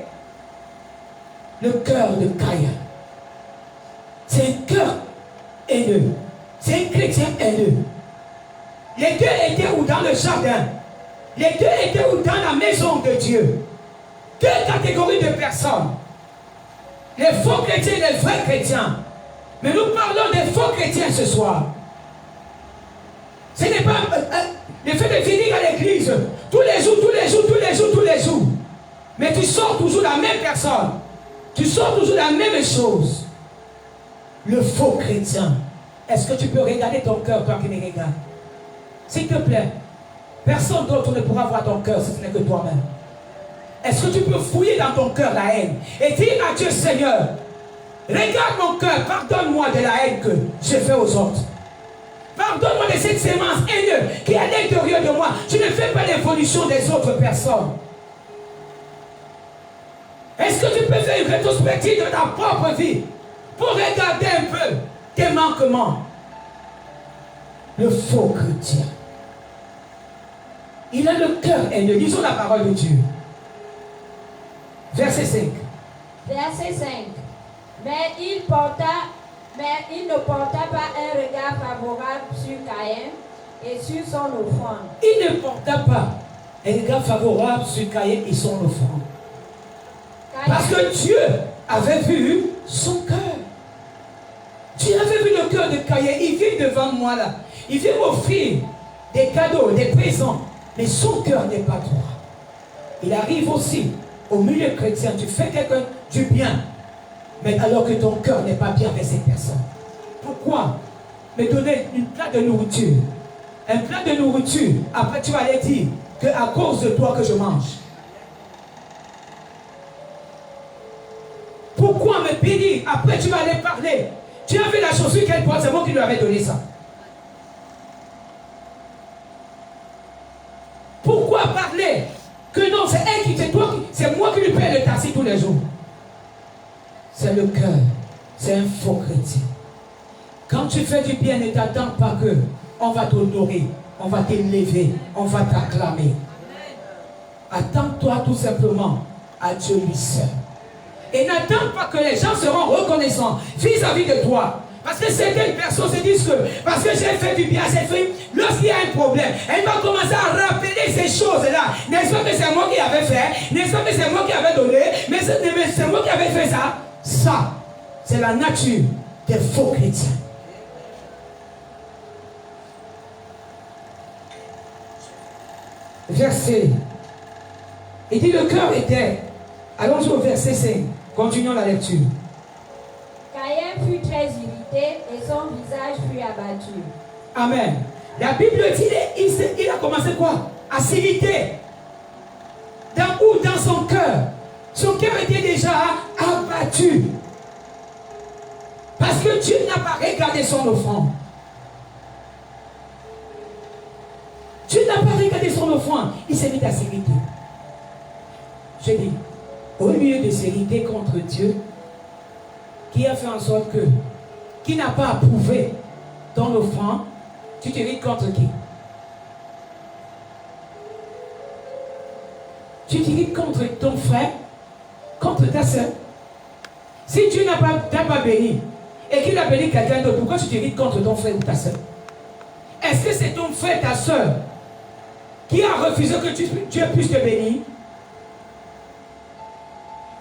Le cœur de Caïn. C'est un cœur haineux. C'est un chrétien haineux. Les deux étaient où dans le jardin? Les deux étaient où dans la maison de Dieu? Deux catégories de personnes. Les faux chrétiens et les vrais chrétiens. Mais nous parlons des faux chrétiens ce soir. Ce n'est pas le fait de venir à l'église tous les jours, tous les jours, tous les jours, tous les jours. Mais tu sors toujours la même personne. Tu sors toujours la même chose. Le faux chrétien. Est-ce que tu peux regarder ton cœur, toi qui me regardes? S'il te plaît. Personne d'autre ne pourra voir ton cœur si ce n'est que toi-même. Est-ce que tu peux fouiller dans ton cœur la haine et dire à Dieu, Seigneur, regarde mon cœur, pardonne-moi de la haine que j'ai fait aux autres. Pardonne-moi de cette sémence haineuse qui est à l'intérieur de moi. Je ne fais pas l'évolution des autres personnes. Est-ce que tu peux faire une rétrospective de ta propre vie pour regarder un peu tes manquements? Le faux chrétien. Il a le cœur haineux. Lisons la parole de Dieu. Verset 5. Verset 5. Mais il ne porta pas un regard favorable sur Caïn et sur son offrande. Il ne porta pas un regard favorable sur Caïn et son offrande. Parce que Dieu avait vu son cœur. Dieu avait vu le cœur de Caïn. Il vient devant moi là. Il vient m'offrir des cadeaux, des présents. Mais son cœur n'est pas droit. Il arrive aussi au milieu chrétien. Tu fais quelqu'un du bien. Mais alors que ton cœur n'est pas bien avec cette personne. Pourquoi me donner une plat de nourriture? Un plat de nourriture. Après tu vas aller dire que à cause de toi que je mange. Pourquoi me bénir? Après tu vas aller parler. Tu as vu la chaussure qu'elle porte, c'est moi qui lui avais donné ça. Pourquoi parler? Que non, c'est elle qui, c'est moi qui lui paie le taxi tous les jours. C'est le cœur. C'est un faux chrétien. Quand tu fais du bien, ne t'attends pas que on va t'honorer, on va t'élever, on va t'acclamer. Attends-toi tout simplement à Dieu lui seul. Et n'attends pas que les gens seront reconnaissants vis-à-vis de toi. Parce que certaines personnes se disent que parce que j'ai fait du bien à cette fille, lorsqu'il y a un problème, elle va commencer à rappeler ces choses-là. N'est-ce pas que c'est moi qui avais fait? N'est-ce pas que c'est moi qui avais donné? Mais c'est moi qui avais fait ça. Ça, c'est la nature des faux chrétiens. Verset. Il dit le cœur était. Allons-y au verset 5. Continuons la lecture. Caïn fut très irrité et son visage fut abattu. Amen. La Bible dit il a commencé quoi? À s'irriter. dans son cœur. Son cœur était déjà abattu. Parce que Dieu n'a pas regardé son offrande. Dieu n'a pas regardé son offrande. Il s'est mis à s'irriter. Je dis, au lieu de s'irriter contre Dieu, qui a fait en sorte que, qui n'a pas approuvé ton offrande, tu t'irrites contre qui? Tu t'irrites contre ton frère, contre ta soeur. Si Dieu n'a pas béni, et qu'il a béni quelqu'un d'autre, pourquoi tu t'irrites contre ton frère ou ta soeur? Est-ce que c'est ton frère, ta soeur, qui a refusé que Dieu puisse te bénir?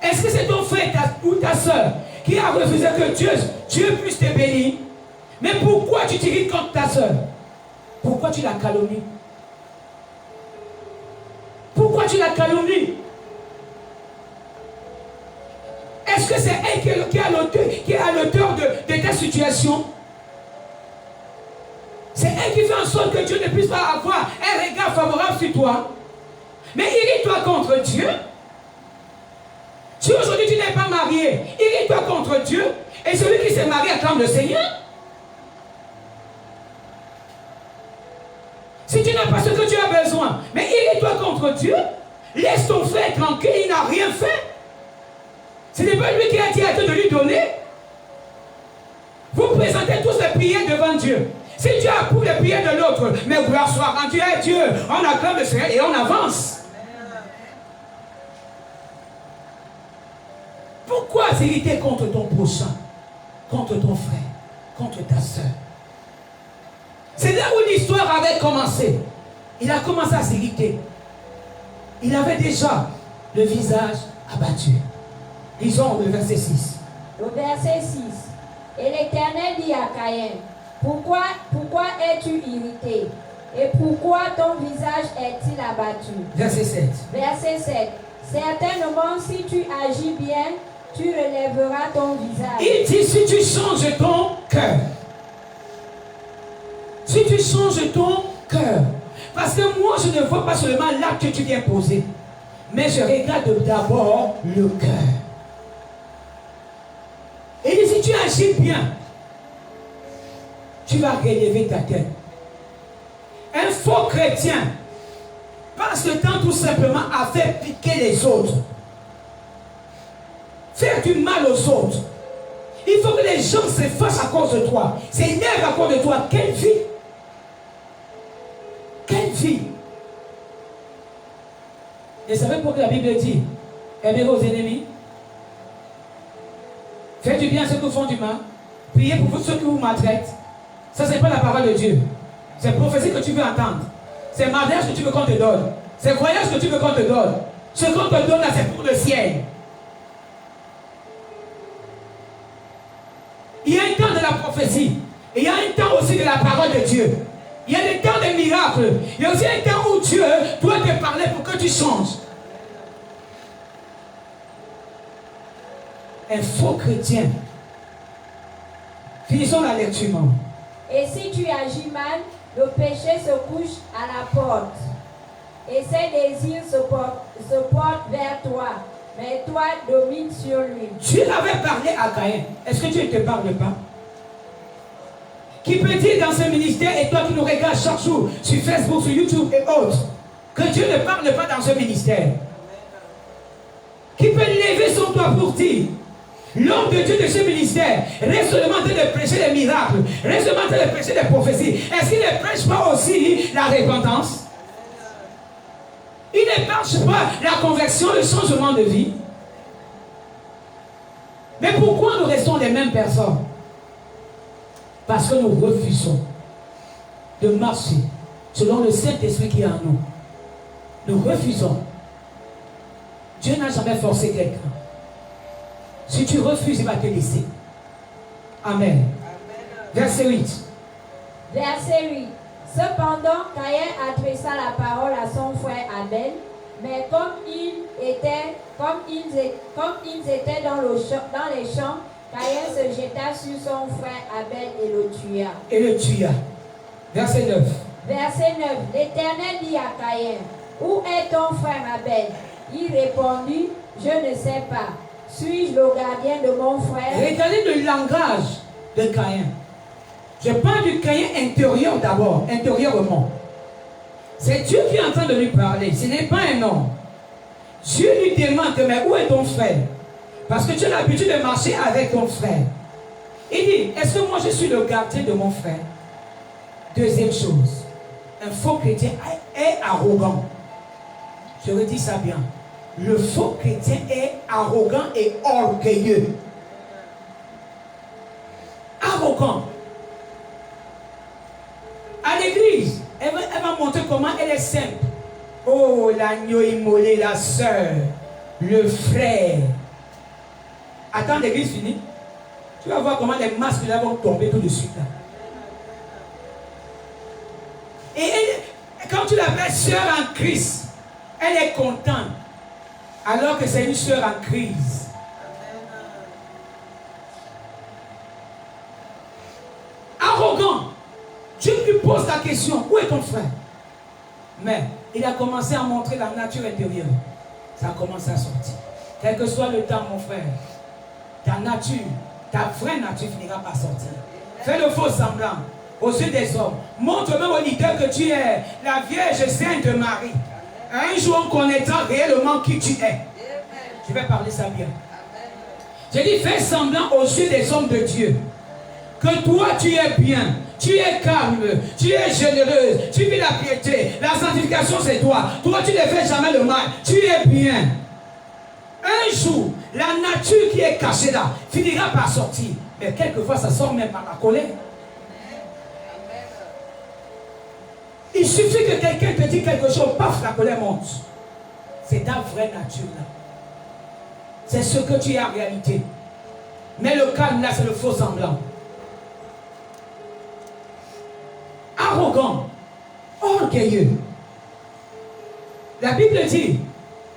Est-ce que c'est ton frère ou ta soeur qui a refusé que Dieu puisse te bénir? Mais pourquoi tu t'irrites contre ta soeur? Pourquoi tu la calomnies? Pourquoi tu la calomnies? Est-ce que c'est elle qui est à l'auteur de ta situation? C'est elle qui fait en sorte que Dieu ne puisse pas avoir un regard favorable sur toi. Mais irrite-toi contre Dieu. Si aujourd'hui tu n'es pas marié, irrite-toi contre Dieu. Et celui qui s'est marié acclame le Seigneur. Si tu n'as pas ce que tu as besoin, mais irrite-toi contre Dieu, laisse ton frère tranquille, il n'a rien fait. Ce n'est pas lui qui a dit à Dieu de lui donner. Vous présentez tous les prières devant Dieu. Si Dieu approuve les prières de l'autre, mais gloire soit rendue à Dieu, on acclame le Seigneur et on avance. Pourquoi s'irriter contre ton prochain, contre ton frère, contre ta soeur? C'est là où l'histoire avait commencé. Il a commencé à s'irriter. Il avait déjà le visage abattu. Lisons le verset 6. Le verset 6. Et l'Éternel dit à Caïn, pourquoi es-tu irrité? Et pourquoi ton visage est-il abattu? Verset 7. Verset 7. Certainement, si tu agis bien, tu relèveras ton visage. Il dit, si tu changes ton cœur. Si tu changes ton cœur. Parce que moi, je ne vois pas seulement l'acte que tu viens poser. Mais je regarde d'abord le cœur. Et si tu agis bien, tu vas relever ta tête. Un faux chrétien passe le temps tout simplement à faire piquer les autres. Faire du mal aux autres. Il faut que les gens s'effacent à cause de toi. S'énervent à cause de toi. Quelle vie! Quelle vie! Et savez pourquoi la Bible dit aimez vos ennemis? Faites du bien à ceux qui vous font du mal. Priez pour ceux qui vous maltraitent. Ça, ce n'est pas la parole de Dieu. C'est prophétie que tu veux entendre. C'est mariage que tu veux qu'on te donne. C'est voyage que tu veux qu'on te donne. Ce qu'on te donne là, c'est pour le ciel. Il y a un temps de la prophétie. Et il y a un temps aussi de la parole de Dieu. Il y a des temps de miracles. Il y a aussi un temps où Dieu doit te parler pour que tu changes. Un faux chrétien. Finissons la lecture. Et si tu agis mal, le péché se couche à la porte. Et ses désirs se portent vers toi. Mais toi, domine sur lui. Dieu avait parlé à Caïn. Est-ce que Dieu ne te parle pas? Qui peut dire dans ce ministère, et toi qui nous regardes chaque jour sur Facebook, sur YouTube et autres, que Dieu ne parle pas dans ce ministère? Qui peut lever son doigt pour dire, l'homme de Dieu de ce ministère reste seulement en train de prêcher les miracles, reste seulement en train de prêcher les prophéties. Est-ce qu'il ne prêche pas aussi la repentance? Il ne prêche pas la conversion, le changement de vie? Mais pourquoi nous restons les mêmes personnes? Parce que nous refusons de marcher selon le Saint-Esprit qui est en nous. Nous refusons. Dieu n'a jamais forcé quelqu'un. Si tu refuses, il va te laisser. Amen. Verset 8. Verset 8. Cependant, Caïn adressa la parole à son frère Abel, mais comme ils étaient dans les champs, Caïn se jeta sur son frère Abel et le tua. Et le tua. Verset 9. Verset 9. L'Éternel dit à Caïn, où est ton frère Abel? Il répondit, je ne sais pas. Suis-je le gardien de mon frère? Regardez le langage de Caïn. Je parle du Caïn intérieur d'abord, intérieurement. C'est Dieu qui est en train de lui parler, ce n'est pas un homme. Dieu lui demande, mais où est ton frère? Parce que tu as l'habitude de marcher avec ton frère. Il dit, est-ce que moi je suis le gardien de mon frère? Deuxième chose, un faux chrétien est arrogant. Je redis ça bien. Le faux chrétien est arrogant et orgueilleux. Arrogant. À l'église, elle va montrer comment elle est simple. Oh, l'agneau immolé, la soeur, le frère. Attends, l'église finie. Tu vas voir comment les masques là vont tomber tout de suite là. Et elle, quand tu l'appelles sœur en Christ, elle est contente. Alors que c'est une sœur en crise. Arrogant. Dieu lui pose la question, où est ton frère? Mais il a commencé à montrer la nature intérieure. Ça a commencé à sortir. Quel que soit le temps, mon frère, ta nature, ta vraie nature finira par sortir. Fais le faux semblant aux yeux des hommes. Montre même au leader que tu es la Vierge Sainte Marie. Un jour, on connaîtra réellement qui tu es. Je vais parler ça bien. J'ai dit, fais semblant aux yeux des hommes de Dieu que toi, tu es bien. Tu es calme, tu es généreuse, tu vis la piété, la sanctification c'est toi. Toi tu ne fais jamais le mal, tu es bien. Un jour, la nature qui est cachée là finira par sortir. Mais quelquefois ça sort même par la colère. Il suffit que quelqu'un te dise quelque chose, paf, la colère monte. C'est ta vraie nature là. C'est ce que tu es en réalité. Mais le calme là, c'est le faux semblant. Arrogant, orgueilleux. La Bible dit,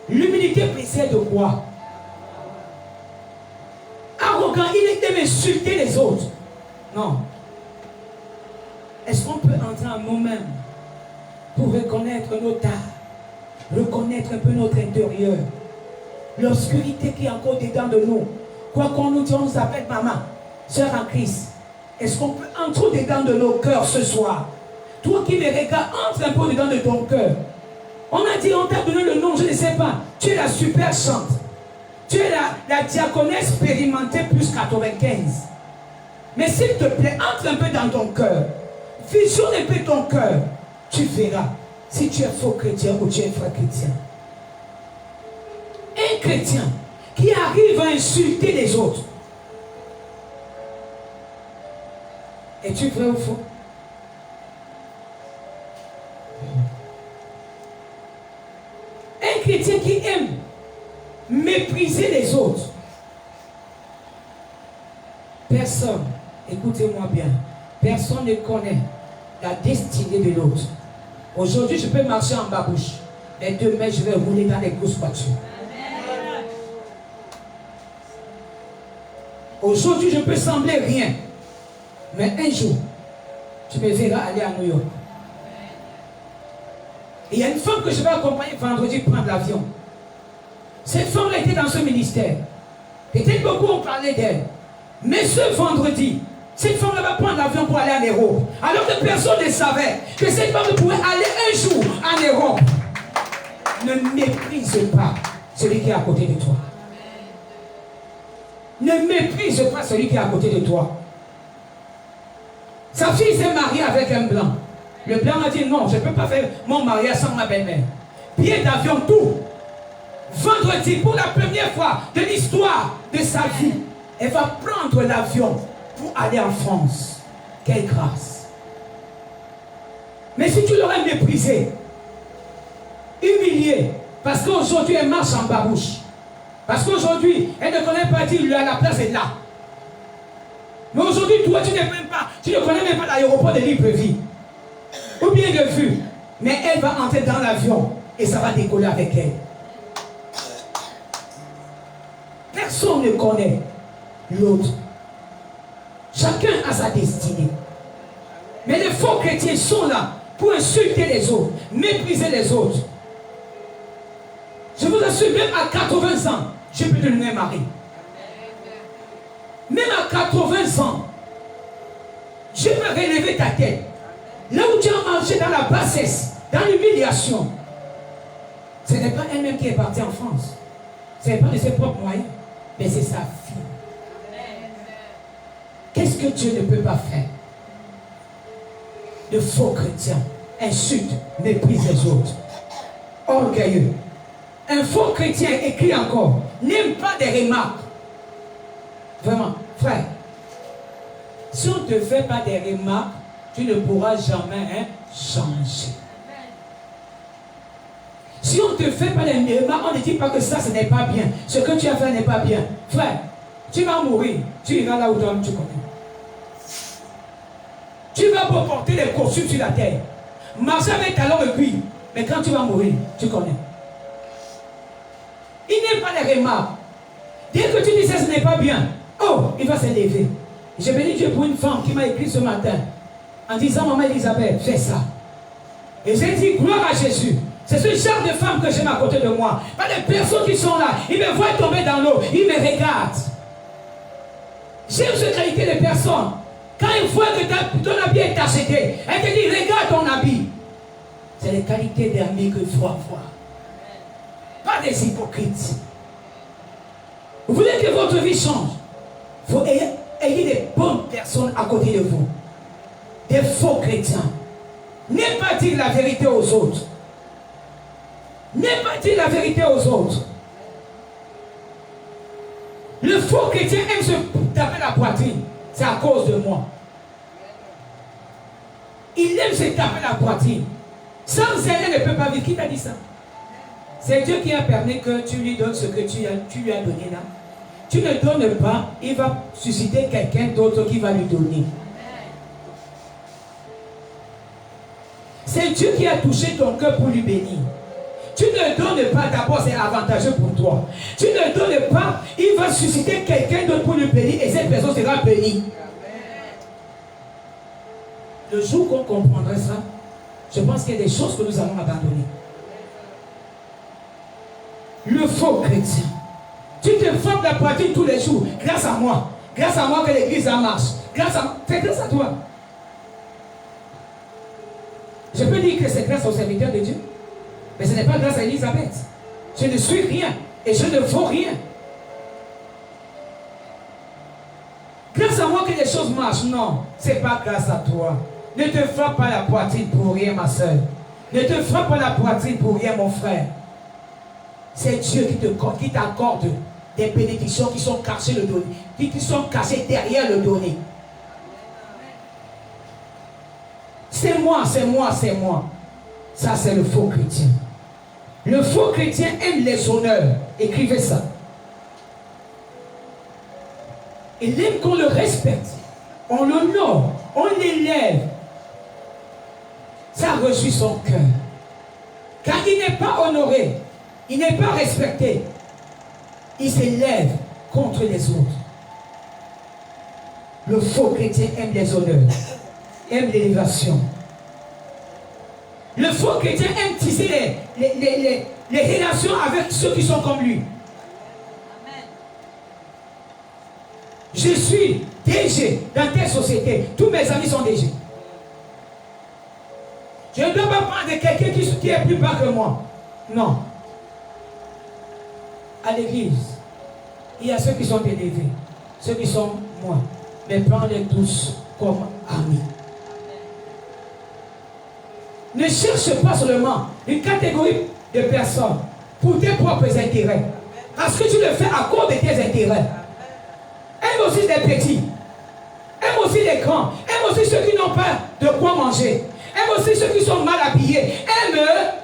l'humilité précède de quoi? Arrogant, il aime insulter les autres. Non. Est-ce qu'on peut entrer en nous-mêmes pour reconnaître nos tares, reconnaître un peu notre intérieur, l'obscurité qui est encore dedans de nous? Quoi qu'on nous dise, on nous appelle maman, sœur en Christ. Est-ce qu'on peut entrer dedans de nos cœurs ce soir? Toi qui me regardes, entre un peu dedans de ton cœur. On a dit, on t'a donné le nom, je ne sais pas. Tu es la super chante. Tu es la diaconesse expérimentée plus 95. Mais s'il te plaît, entre un peu dans ton cœur. Visionne un peu ton cœur. Tu verras si tu es faux chrétien ou tu es vrai chrétien. Un chrétien qui arrive à insulter les autres. Es-tu vrai ou faux? Un chrétien qui aime mépriser les autres. Personne, écoutez-moi bien, personne ne connaît la destinée de l'autre. Aujourd'hui, je peux marcher en babouche, mais demain, je vais rouler dans les grosses voitures. Aujourd'hui, je peux sembler rien, mais un jour, tu me verras aller à New York. Il y a une femme que je vais accompagner vendredi prendre l'avion. Cette femme était dans ce ministère. Peut-être beaucoup ont parlé d'elle. Mais ce vendredi, cette femme va prendre l'avion pour aller en Europe. Alors que personne ne savait que cette femme pouvait aller un jour en Europe. Ne méprise pas celui qui est à côté de toi. Ne méprise pas celui qui est à côté de toi. Sa fille s'est mariée avec un blanc. Le blanc a dit non, je ne peux pas faire mon mariage sans ma belle-mère. Billet d'avion, tout. Vendredi, pour la première fois de l'histoire de sa vie, elle va prendre l'avion pour aller en France. Quelle grâce. Mais si tu l'aurais méprisé, humilié, parce qu'aujourd'hui elle marche en babouche, parce qu'aujourd'hui elle ne connaît pas dire la place est là. Mais aujourd'hui, toi, tu ne connais même pas l'aéroport de Libreville. Ou bien de vue. Mais elle va entrer dans l'avion et ça va décoller avec elle. Personne ne connaît l'autre. Chacun a sa destinée. Mais les faux chrétiens sont là pour insulter les autres, mépriser les autres. Je vous t'assure, même à 80 ans, je peux te donner un mari. Même à 80 ans, je peux relever ta tête. Là où tu as marché dans la bassesse, dans l'humiliation, ce n'est pas elle-même qui est partie en France. Ce n'est pas de ses propres moyens, mais c'est sa fille. Qu'est-ce que Dieu ne peut pas faire? De faux chrétiens insultent, méprisent les autres. Orgueilleux. Un faux chrétien écrit encore, n'aime pas des remarques. Vraiment, frère, si on ne te fait pas des remarques, tu ne pourras jamais changer. Si on ne te fait pas des remarques, on ne dit pas que ça, ce n'est pas bien. Ce que tu as fait n'est pas bien. Frère, tu vas mourir. Tu iras là où toi-même tu connais. Tu vas pas porter les costumes sur la terre. Marcher avec talons et cuir. Mais quand tu vas mourir, tu connais. Il n'aime pas les remarques. Dès que tu dis ça, ce n'est pas bien. Oh, il va s'élever. J'ai béni Dieu pour une femme qui m'a écrit ce matin en disant, maman Elisabeth, fais ça. Et j'ai dit, gloire à Jésus. C'est ce genre de femme que j'aime à côté de moi. Pas des personnes qui sont là. Ils me voient tomber dans l'eau. Ils me regardent. J'aime cette qualité de personne. Quand ils voient que ton habit est tacheté, elle te dit, regarde ton habit. C'est les qualités d'amis qu'il faut avoir. Pas des hypocrites. Vous voulez que votre vie change? Il faut ayez des bonnes personnes à côté de vous. Des faux chrétiens. N'aime pas dire la vérité aux autres. N'aime pas dire la vérité aux autres. Le faux chrétien aime se taper la poitrine. C'est à cause de moi. Il aime se taper la poitrine. Sans elle, elle ne peut pas vivre. Qui t'a dit ça? C'est Dieu qui a permis que tu lui donnes ce que tu lui as donné là. Tu ne donnes pas, il va susciter quelqu'un d'autre qui va lui donner. C'est Dieu qui a touché ton cœur pour lui bénir. Tu ne donnes pas, d'abord c'est avantageux pour toi. Tu ne donnes pas, il va susciter quelqu'un d'autre pour lui bénir et cette personne sera bénie. Le jour qu'on comprendrait ça, je pense qu'il y a des choses que nous allons abandonner. Le faux chrétien. Tu te frappes la poitrine tous les jours, grâce à moi. Grâce à moi que l'église en marche. C'est grâce à toi. Je peux dire que c'est grâce au serviteur de Dieu. Mais ce n'est pas grâce à Elisabeth. Je ne suis rien et je ne vaux rien. Grâce à moi que les choses marchent. Non, ce n'est pas grâce à toi. Ne te frappe pas la poitrine pour rien, ma soeur. Ne te frappe pas la poitrine pour rien, mon frère. C'est Dieu qui t'accorde des bénédictions qui sont cachées le donné, qui sont cachées derrière le donné. C'est moi, c'est moi, c'est moi. Ça, c'est le faux chrétien. Le faux chrétien aime les honneurs. Écrivez ça. Il aime qu'on le respecte. On l'honore. On l'élève. Ça reçoit son cœur. Car il n'est pas honoré. Il n'est pas respecté. Il s'élève contre les autres. Le faux chrétien aime les honneurs. Aime l'élévation. Le faux chrétien aime tisser les relations avec ceux qui sont comme lui. Amen. Je suis DG dans telle société. Tous mes amis sont DG. Je ne dois pas prendre quelqu'un qui est plus bas que moi. Non. À l'église, il y a ceux qui sont élevés, ceux qui sont moi. Mais prends-les tous comme amis. Ne cherche pas seulement une catégorie de personnes pour tes propres intérêts. Parce que tu le fais à cause de tes intérêts. Aime aussi les petits. Aime aussi les grands. Aime aussi ceux qui n'ont pas de quoi manger. Aime aussi ceux qui sont mal habillés. Aime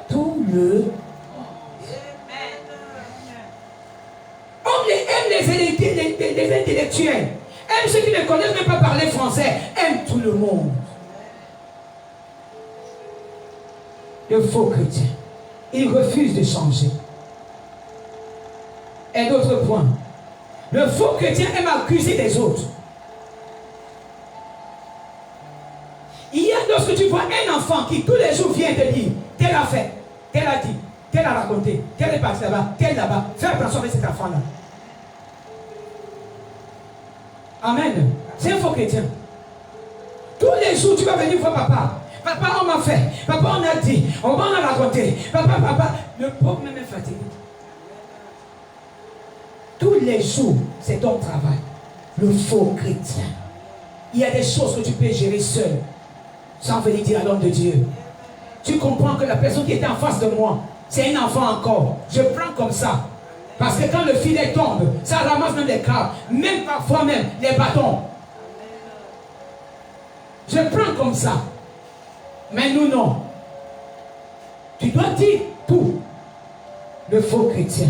tout le monde. Aime les intellectuels. Aime ceux qui ne connaissent même pas parler français. Aime tout le monde. Le faux chrétien, il refuse de changer. Et d'autres points. Le faux chrétien aime accuser les autres. Il y a lorsque tu vois un enfant qui tous les jours vient te dire, tel a fait, tel a dit, tel a raconté, tel est parti là-bas, tel là-bas. Fais attention avec cet enfant-là. Amen. C'est un faux chrétien. Tous les jours, tu vas venir voir papa. Papa, on m'a fait. Papa, on a dit. On a raconté. Papa. Le pauvre même est fatigué. Tous les jours, c'est ton travail. Le faux chrétien. Il y a des choses que tu peux gérer seul, sans venir dire à l'homme de Dieu. Tu comprends que la personne qui était en face de moi, c'est un enfant encore. Je prends comme ça. Parce que quand le filet tombe, ça ramasse même les câbles, même parfois même les bâtons. Je prends comme ça. Mais nous, non. Tu dois dire tout. Le faux chrétien.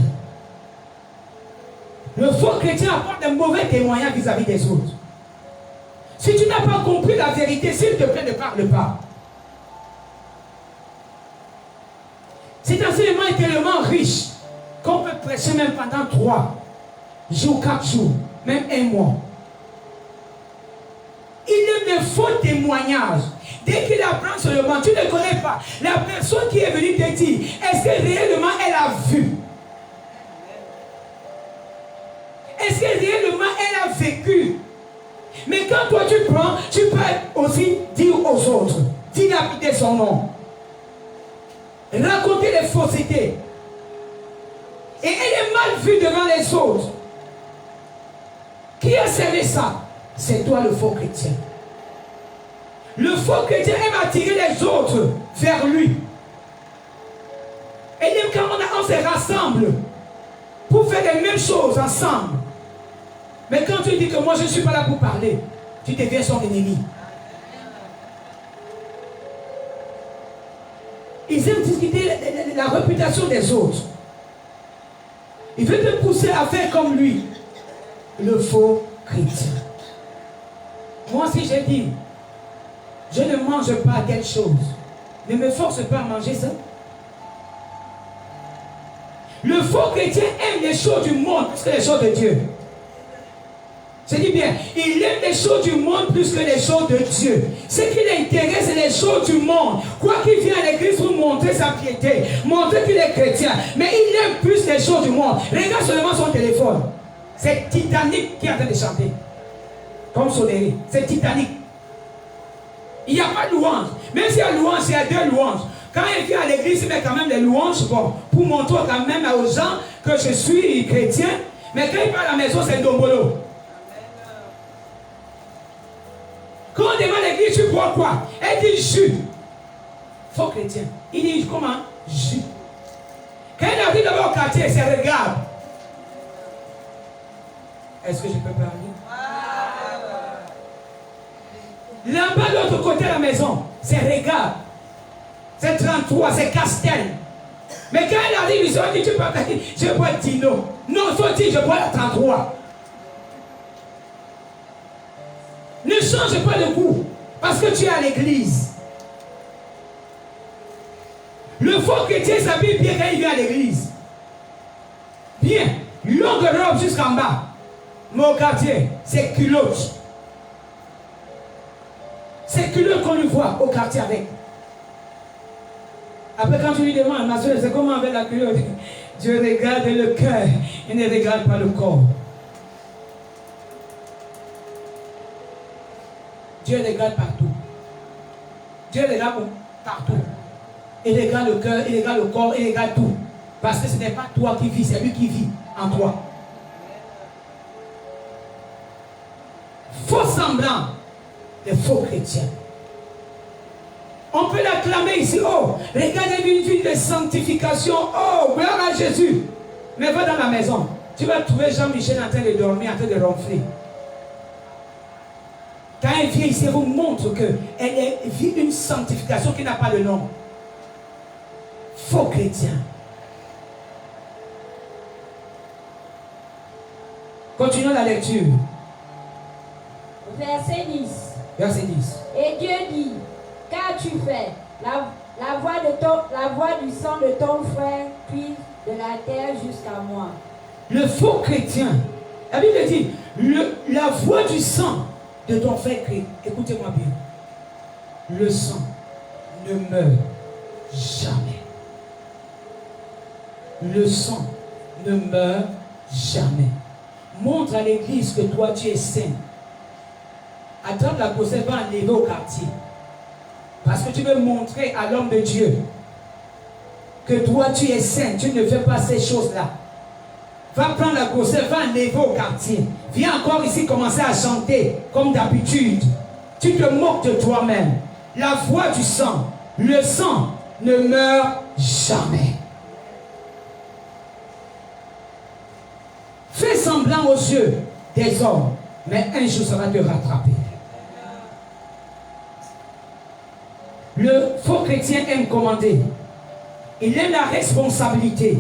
Le faux chrétien apporte des mauvais témoignages vis-à-vis des autres. Si tu n'as pas compris la vérité, s'il te plaît, ne parle pas. Cet enseignement est tellement riche qu'on peut prêcher même pendant 3 jours, 4 jours, même 1 mois. Il aime les faux témoignages. Dès qu'il apprend sur le banc, tu ne connais pas. La personne qui est venue te dire, est-ce que réellement elle a vu? Est-ce que réellement elle a vécu? Mais quand toi tu prends, tu peux aussi dire aux autres, dilapider son nom, raconter les faussetés. Et elle est mal vue devant les autres. Qui a servi ça? C'est toi le faux chrétien. Le faux chrétien aime attirer les autres vers lui. Et même quand on se rassemble pour faire les mêmes choses ensemble. Mais quand tu dis que moi je ne suis pas là pour parler, tu deviens son ennemi. Ils aiment discuter la réputation des autres. Il veut te pousser à faire comme lui. Le faux chrétien. Moi, si j'ai dit, je ne mange pas telle chose, ne me force pas à manger ça. Le faux chrétien aime les choses du monde plus que les choses de Dieu. Je dis bien, il aime les choses du monde plus que les choses de Dieu. Ce qui l'intéresse, c'est les choses du monde. Quoi qu'il vienne à l'église pour montrer sa piété, montrer qu'il est chrétien, mais il aime plus les choses du monde. Regarde seulement son téléphone. C'est Titanic qui est en train de chanter. Comme sonnerie. C'est Titanic. Il n'y a pas de louange. Même s'il y a louange, il y a 2 louanges. Quand il vient à l'église, il met quand même des louanges bon, pour montrer quand même aux gens que je suis chrétien. Mais quand il va à la maison, c'est dombolo. Quand on demande à l'église, tu bois quoi? Elle dit jus. Faux chrétien. Il dit comment? Jus. Quand il arrive d'abord au quartier, c'est regarde. Est-ce que je peux parler? Là-bas, de l'autre côté de la maison, c'est regarde. C'est 33, c'est Castel. Mais quand il arrive, il se dit, tu peux pas dire, je bois Dino. Non, il faut dire, je bois la 33. Ne change pas de goût parce que tu es à l'église. Le faux chrétien s'habille bien quand il vient à l'église. Bien, longue robe jusqu'en bas. Mais au quartier, c'est culotte. C'est culotte qu'on lui voit au quartier avec. Après, quand tu lui demandes, ma soeur, c'est comment avec la culotte? Dieu regarde le cœur, il ne regarde pas le corps. Dieu regarde partout. Dieu regarde partout. Il regarde le cœur, il regarde le corps, il regarde tout. Parce que ce n'est pas toi qui vis, c'est lui qui vit en toi. Faux semblant des faux chrétiens. On peut l'acclamer ici. Oh, regardez une vie de sanctification. Oh, gloire à Jésus. Mais va dans la maison. Tu vas trouver Jean-Michel en train de dormir, en train de ronfler. Quand elle vient ici, elle vous montre qu'elle vit une sanctification qui n'a pas de nom. Faux chrétien. Continuons la lecture. Verset 10. Verset 10. Et Dieu dit, qu'as-tu fait? La voix du sang de ton frère, puis de la terre jusqu'à moi. Le faux chrétien. La Bible dit, la voix du sang de ton frère crie. Écoutez-moi bien. Le sang ne meurt jamais. le sang ne meurt jamais. Montre à l'église que toi tu es saint. Attrape la grossesse, va enlever au quartier. Parce que tu veux montrer à l'homme de Dieu que toi tu es saint, tu ne fais pas ces choses-là. Va prendre la grossesse, va enlever au quartier. Viens encore ici commencer à chanter comme d'habitude. Tu te moques de toi-même. La voix du sang, le sang ne meurt jamais. Fais semblant aux yeux des hommes, mais un jour ça va te rattraper. Le faux chrétien aime commander. Il aime la responsabilité.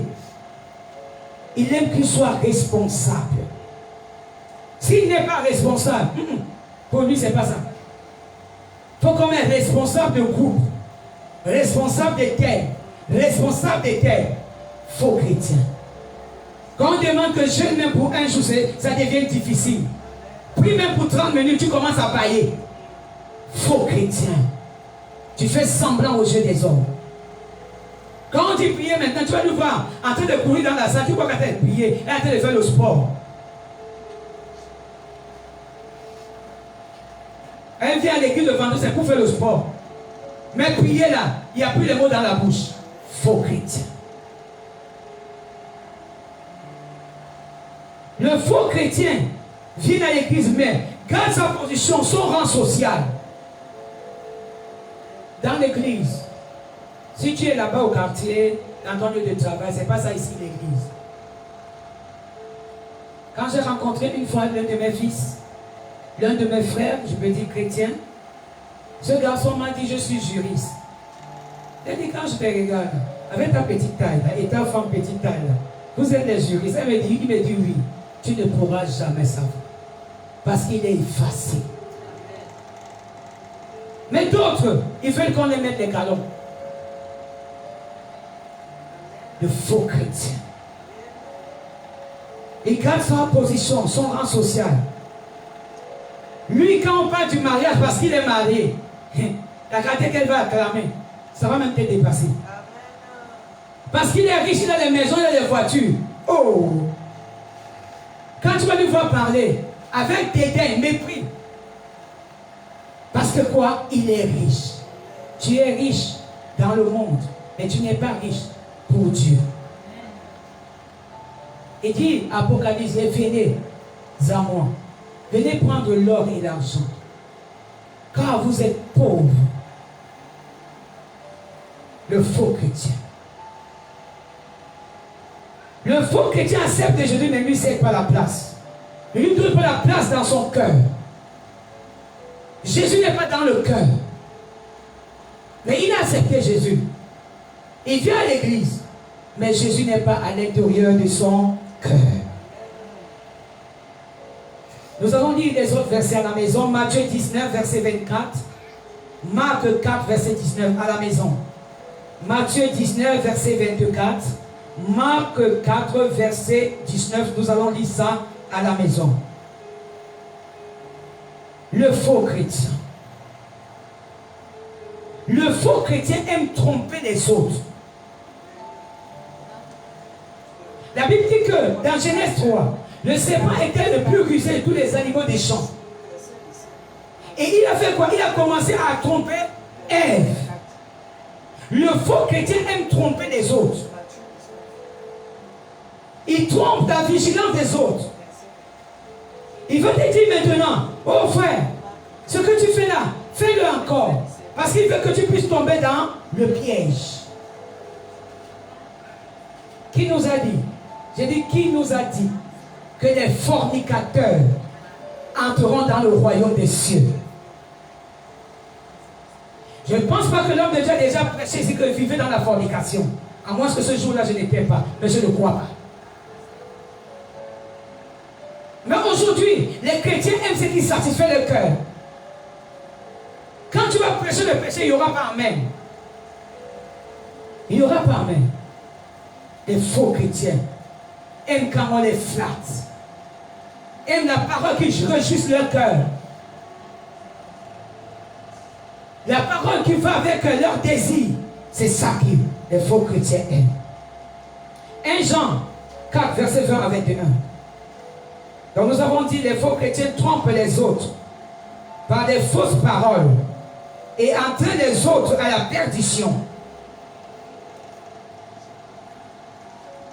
Il aime qu'il soit responsable. S'il n'est pas responsable, pour lui, c'est pas ça. Il faut qu'on ait responsable de groupe, responsable de tel, responsable de tel. Faux chrétien. Quand on demande que jeûne même pour un jour, ça devient difficile. Prie même pour 30 minutes, tu commences à bailler. Faux chrétien. Tu fais semblant aux yeux des hommes. Quand on dit prier maintenant, tu vas nous voir en train de courir dans la salle, tu vois qu'elle est en train de prier, elle est en train de faire le sport. Elle vient à l'église le vendredi, c'est pour faire le sport. Mais prier là, il n'y a plus les mots dans la bouche. Faux chrétien. Le faux chrétien vient à l'église, mais garde sa position, son rang social. Dans l'église, si tu es là-bas au quartier, dans ton lieu de travail, c'est pas ça ici l'église. Quand j'ai rencontré une fois l'un de mes fils, l'un de mes frères, je peux dire chrétien, ce garçon m'a dit, je suis juriste. Il dit, quand je te regarde, avec ta petite taille là, et ta femme petite taille là, vous êtes des juristes. Il me dit oui, tu ne pourras jamais savoir. Parce qu'il est effacé. Mais d'autres, ils veulent qu'on les mette les galons. Le faux chrétien. Il garde sa position, son rang social. Lui, quand on parle du mariage, parce qu'il est marié, la qualité qu'elle va acclamer, ça va même te dépasser. Parce qu'il est riche, il a des maisons, il a des voitures. Oh! Quand tu vas lui voir parler, avec dédain, mépris. Parce que quoi? Il est riche. Tu es riche dans le monde, mais tu n'es pas riche pour Dieu. Il dit, Apocalypse, venez à moi. Venez prendre l'or et l'argent. Car vous êtes pauvres. Le faux chrétien. Le faux chrétien accepte Jésus, mais lui ne sait pas la place. Il ne lui donne pas la place dans son cœur. Jésus n'est pas dans le cœur. Mais il a accepté Jésus. Il vient à l'église. Mais Jésus n'est pas à l'intérieur de son cœur. Nous allons lire les autres versets à la maison. Matthieu 19, verset 24. Marc 4, verset 19 à la maison. Matthieu 19, verset 24. Marc 4, verset 19. Nous allons lire ça à la maison. Le faux chrétien. Le faux chrétien aime tromper les autres. La Bible dit que dans Genèse 3, le serpent était le plus rusé de tous les animaux des champs. Et il a fait quoi? Il a commencé à tromper Ève. Le faux chrétien aime tromper les autres. Il trompe la vigilance des autres. Il veut te dire maintenant, oh frère, ce que tu fais là, fais-le encore. Parce qu'il veut que tu puisses tomber dans le piège. Qui nous a dit? J'ai dit, qui nous a dit que les fornicateurs entreront dans le royaume des cieux? Je ne pense pas que l'homme de Dieu a déjà prêché ici qu'il vivait dans la fornication. À moins que ce jour-là, je n'étais pas. Mais je ne crois pas. Mais aujourd'hui, les chrétiens aiment ce qui satisfait le cœur. Quand tu vas prêcher le péché, il n'y aura pas amen. Il n'y aura pas amen. Les faux chrétiens aiment quand on les flatte. Aiment la parole qui réjouisse leur cœur. La parole qui va avec leur désir. C'est ça que les faux chrétiens aiment. 1 Jean 4, verset 20 à 21. Donc nous avons dit les faux chrétiens trompent les autres par des fausses paroles et entraînent les autres à la perdition.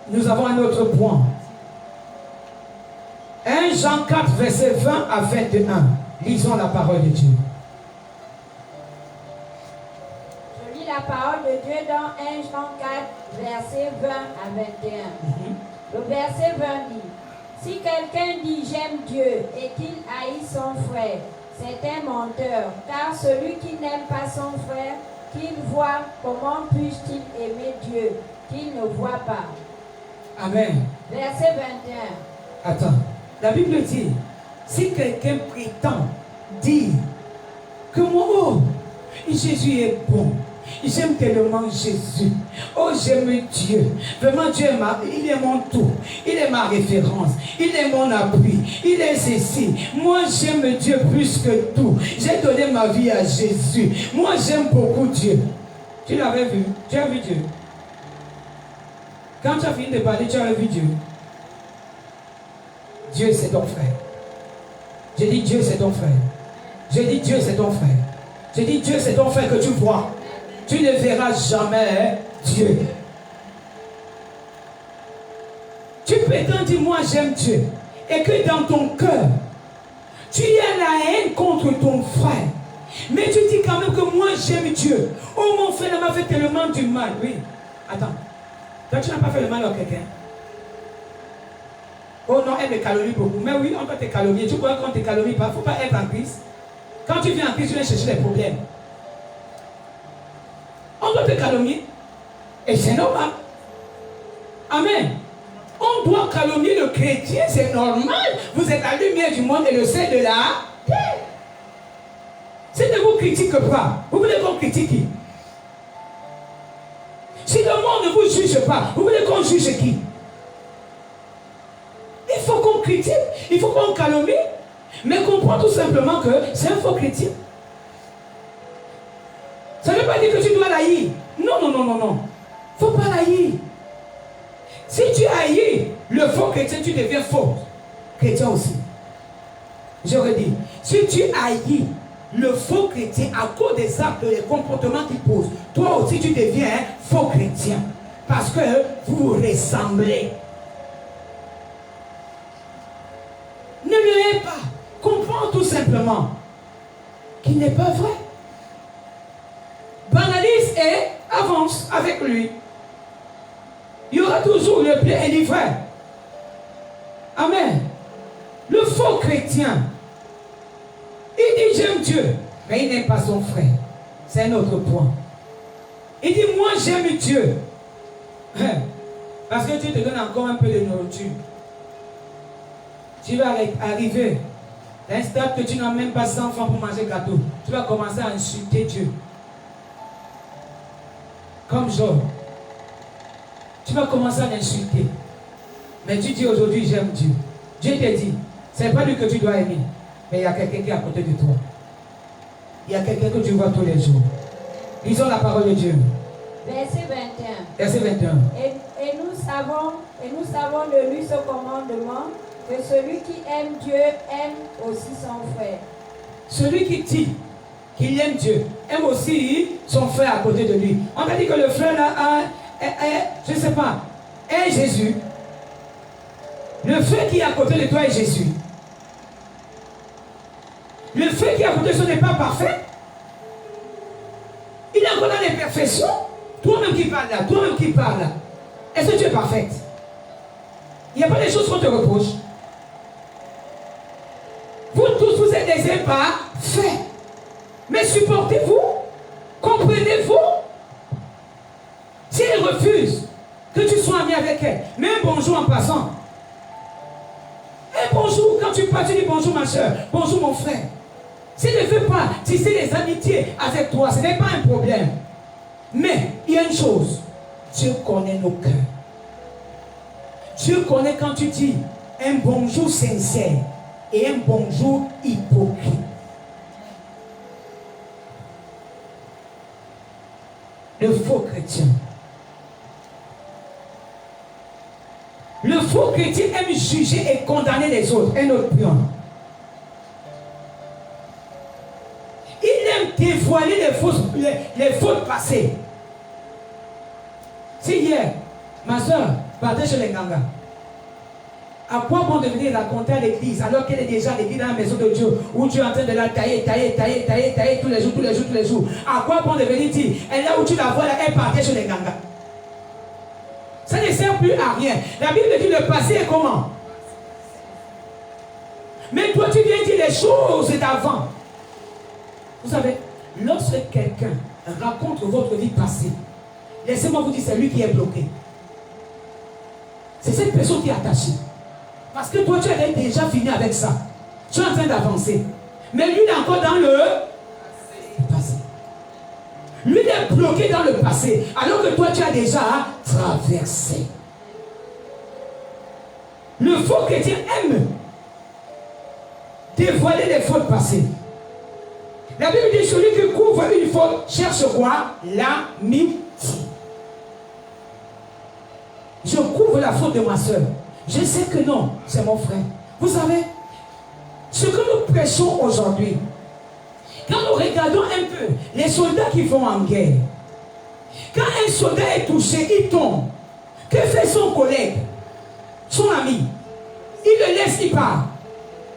Nous avons un autre point. 1 Jean 4, verset 20 à 21. Lisons la parole de Dieu. Je lis la parole de Dieu dans 1 Jean 4, verset 20 à 21. Le verset 20 dit: si quelqu'un dit j'aime Dieu et qu'il haït son frère, c'est un menteur, car celui qui n'aime pas son frère, qu'il voit, comment puisse-t-il aimer Dieu qu'il ne voit pas? Amen. Verset 21. Attends. La Bible dit, si quelqu'un prétend dire que moi, oh, Jésus est bon, j'aime tellement Jésus, oh j'aime Dieu, vraiment Dieu il est mon tout, il est ma référence, il est mon appui, il est ceci, moi j'aime Dieu plus que tout, j'ai donné ma vie à Jésus, moi j'aime beaucoup Dieu. Tu l'avais vu, tu as vu Dieu. Quand tu as fini de parler, tu as vu Dieu. Dieu c'est ton frère. J'ai dit Dieu c'est ton frère. J'ai dit Dieu c'est ton frère. J'ai dit Dieu c'est ton frère que tu vois. Tu ne verras jamais Dieu. Tu prétends dire moi j'aime Dieu. Et que dans ton cœur, tu as la haine contre ton frère. Mais tu dis quand même que moi j'aime Dieu. Oh mon frère m'a fait tellement du mal. Oui. Attends. Toi tu n'as pas fait le mal à quelqu'un. Oh non, elle me calomnie beaucoup. Mais oui, on peut te calomnier. Tu crois qu'on ne te calomnie pas. Il ne faut pas être en Christ. Quand tu viens en Christ, tu viens chercher des problèmes. On doit te calomnier. Et c'est normal. Amen. On doit calomnier le chrétien, c'est normal. Vous êtes la lumière du monde et le sel de la terre. Si ne vous critique pas, vous voulez qu'on critique qui? Si le monde ne vous juge pas, vous voulez qu'on juge qui? Il faut qu'on critique, il faut qu'on calomnie, mais comprends tout simplement que c'est un faux chrétien. Ça ne veut pas dire que tu dois l'haïr. Non, non, non, non, non. Il ne faut pas l'haïr. Si tu haïs le faux chrétien, tu deviens faux chrétien aussi. Je redis, si tu haïs le faux chrétien à cause des actes et des comportements qu'il pose, toi aussi tu deviens un faux chrétien. Parce que vous ressemblez. Ne le hais pas. Comprends tout simplement qu'il n'est pas vrai. Banalise et avance avec lui. Il y aura toujours le blé et l'ivraie. Amen. Le faux chrétien, il dit j'aime Dieu, mais il n'aime pas son frère. C'est un autre point. Il dit moi j'aime Dieu. Parce que Dieu te donne encore un peu de nourriture. Tu vas arriver à un stade que tu n'as même pas 100 francs pour manger gâteau. Tu vas commencer à insulter Dieu. Comme Job. Tu vas commencer à l'insulter. Mais tu dis aujourd'hui j'aime Dieu. Dieu te dit, ce n'est pas lui que tu dois aimer. Mais il y a quelqu'un qui est à côté de toi. Il y a quelqu'un que tu vois tous les jours. Lisons la parole de Dieu. Verset 21. Verset 21. Et nous savons de lui ce commandement, que celui qui aime Dieu aime aussi son frère. Celui qui dit qu'il aime Dieu aime aussi son frère à côté de lui. On a dit que le frère là je ne sais pas, est Jésus. Le frère qui est à côté de toi est Jésus. Le frère qui est à côté de toi n'est pas parfait. Il est encore dans l'imperfection. Toi-même qui parles là, toi-même qui parles là. Est-ce que tu es parfaite? Il n'y a pas des choses qu'on te reproche. Vous tous, vous êtes des imparfaits. Mais supportez-vous. Comprenez-vous. Si elle refuse que tu sois ami avec elle, mets un bonjour en passant. Un bonjour, quand tu pars, tu dis bonjour ma soeur, bonjour mon frère. S'il ne veut pas tisser des amitiés avec toi, ce n'est pas un problème. Mais il y a une chose, Dieu connaît nos cœurs. Dieu connaît quand tu dis un bonjour sincère et un bonjour hypocrite. Le faux chrétien. Le faux chrétien aime juger et condamner les autres. Un autre pion. Il aime dévoiler les fautes passées. Si hier, ma soeur partait chez les Nganga, à quoi bon de venir raconter à l'église alors qu'elle est déjà à l'église dans la maison de Dieu où tu es en train de la tailler tous les jours. À quoi bon de venir dire, elle là où tu la vois là, elle partait chez les Nganga. Ça ne sert plus à rien. La Bible dit le passé est comment? Mais toi tu viens dire les choses d'avant. Vous savez, lorsque quelqu'un raconte votre vie passée, laissez-moi vous dire, c'est lui qui est bloqué. C'est cette personne qui est attachée. Parce que toi, tu avais déjà fini avec ça. Tu es en train d'avancer. Mais lui, il est encore dans le passé. Lui, il est bloqué dans le passé. Alors que toi, tu as déjà traversé. Le faux chrétien aime dévoiler les fautes passées. La Bible dit, celui qui couvre une faute cherche quoi? L'amitié. Je couvre la faute de ma soeur. Je sais que non, c'est mon frère. Vous savez, ce que nous prêchons aujourd'hui, quand nous regardons un peu les soldats qui vont en guerre, quand un soldat est touché, il tombe. Que fait son collègue, son ami? Il le laisse, il part.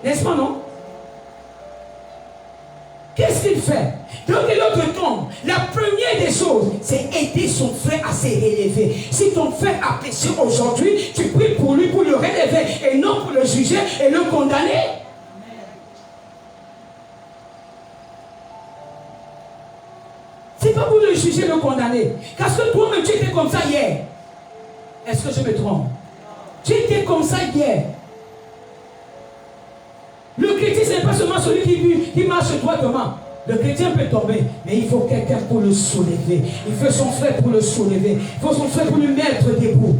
N'est-ce pas, non? Qu'est-ce qu'il fait? Donc l'autre tombe. La première des choses, c'est aider son frère à se relever. Si ton frère a péché aujourd'hui, tu pries pour lui pour le relever et non pour le juger et le condamner. C'est pas pour le juger et le condamner. Parce que toi-même tu étais comme ça hier. Est-ce que je me trompe? Tu étais comme ça hier. Le chrétien, ce n'est pas seulement celui qui marche droitement. Le chrétien peut tomber, mais il faut quelqu'un pour le soulever. Il faut son frère pour le soulever. Il faut son frère pour lui mettre debout.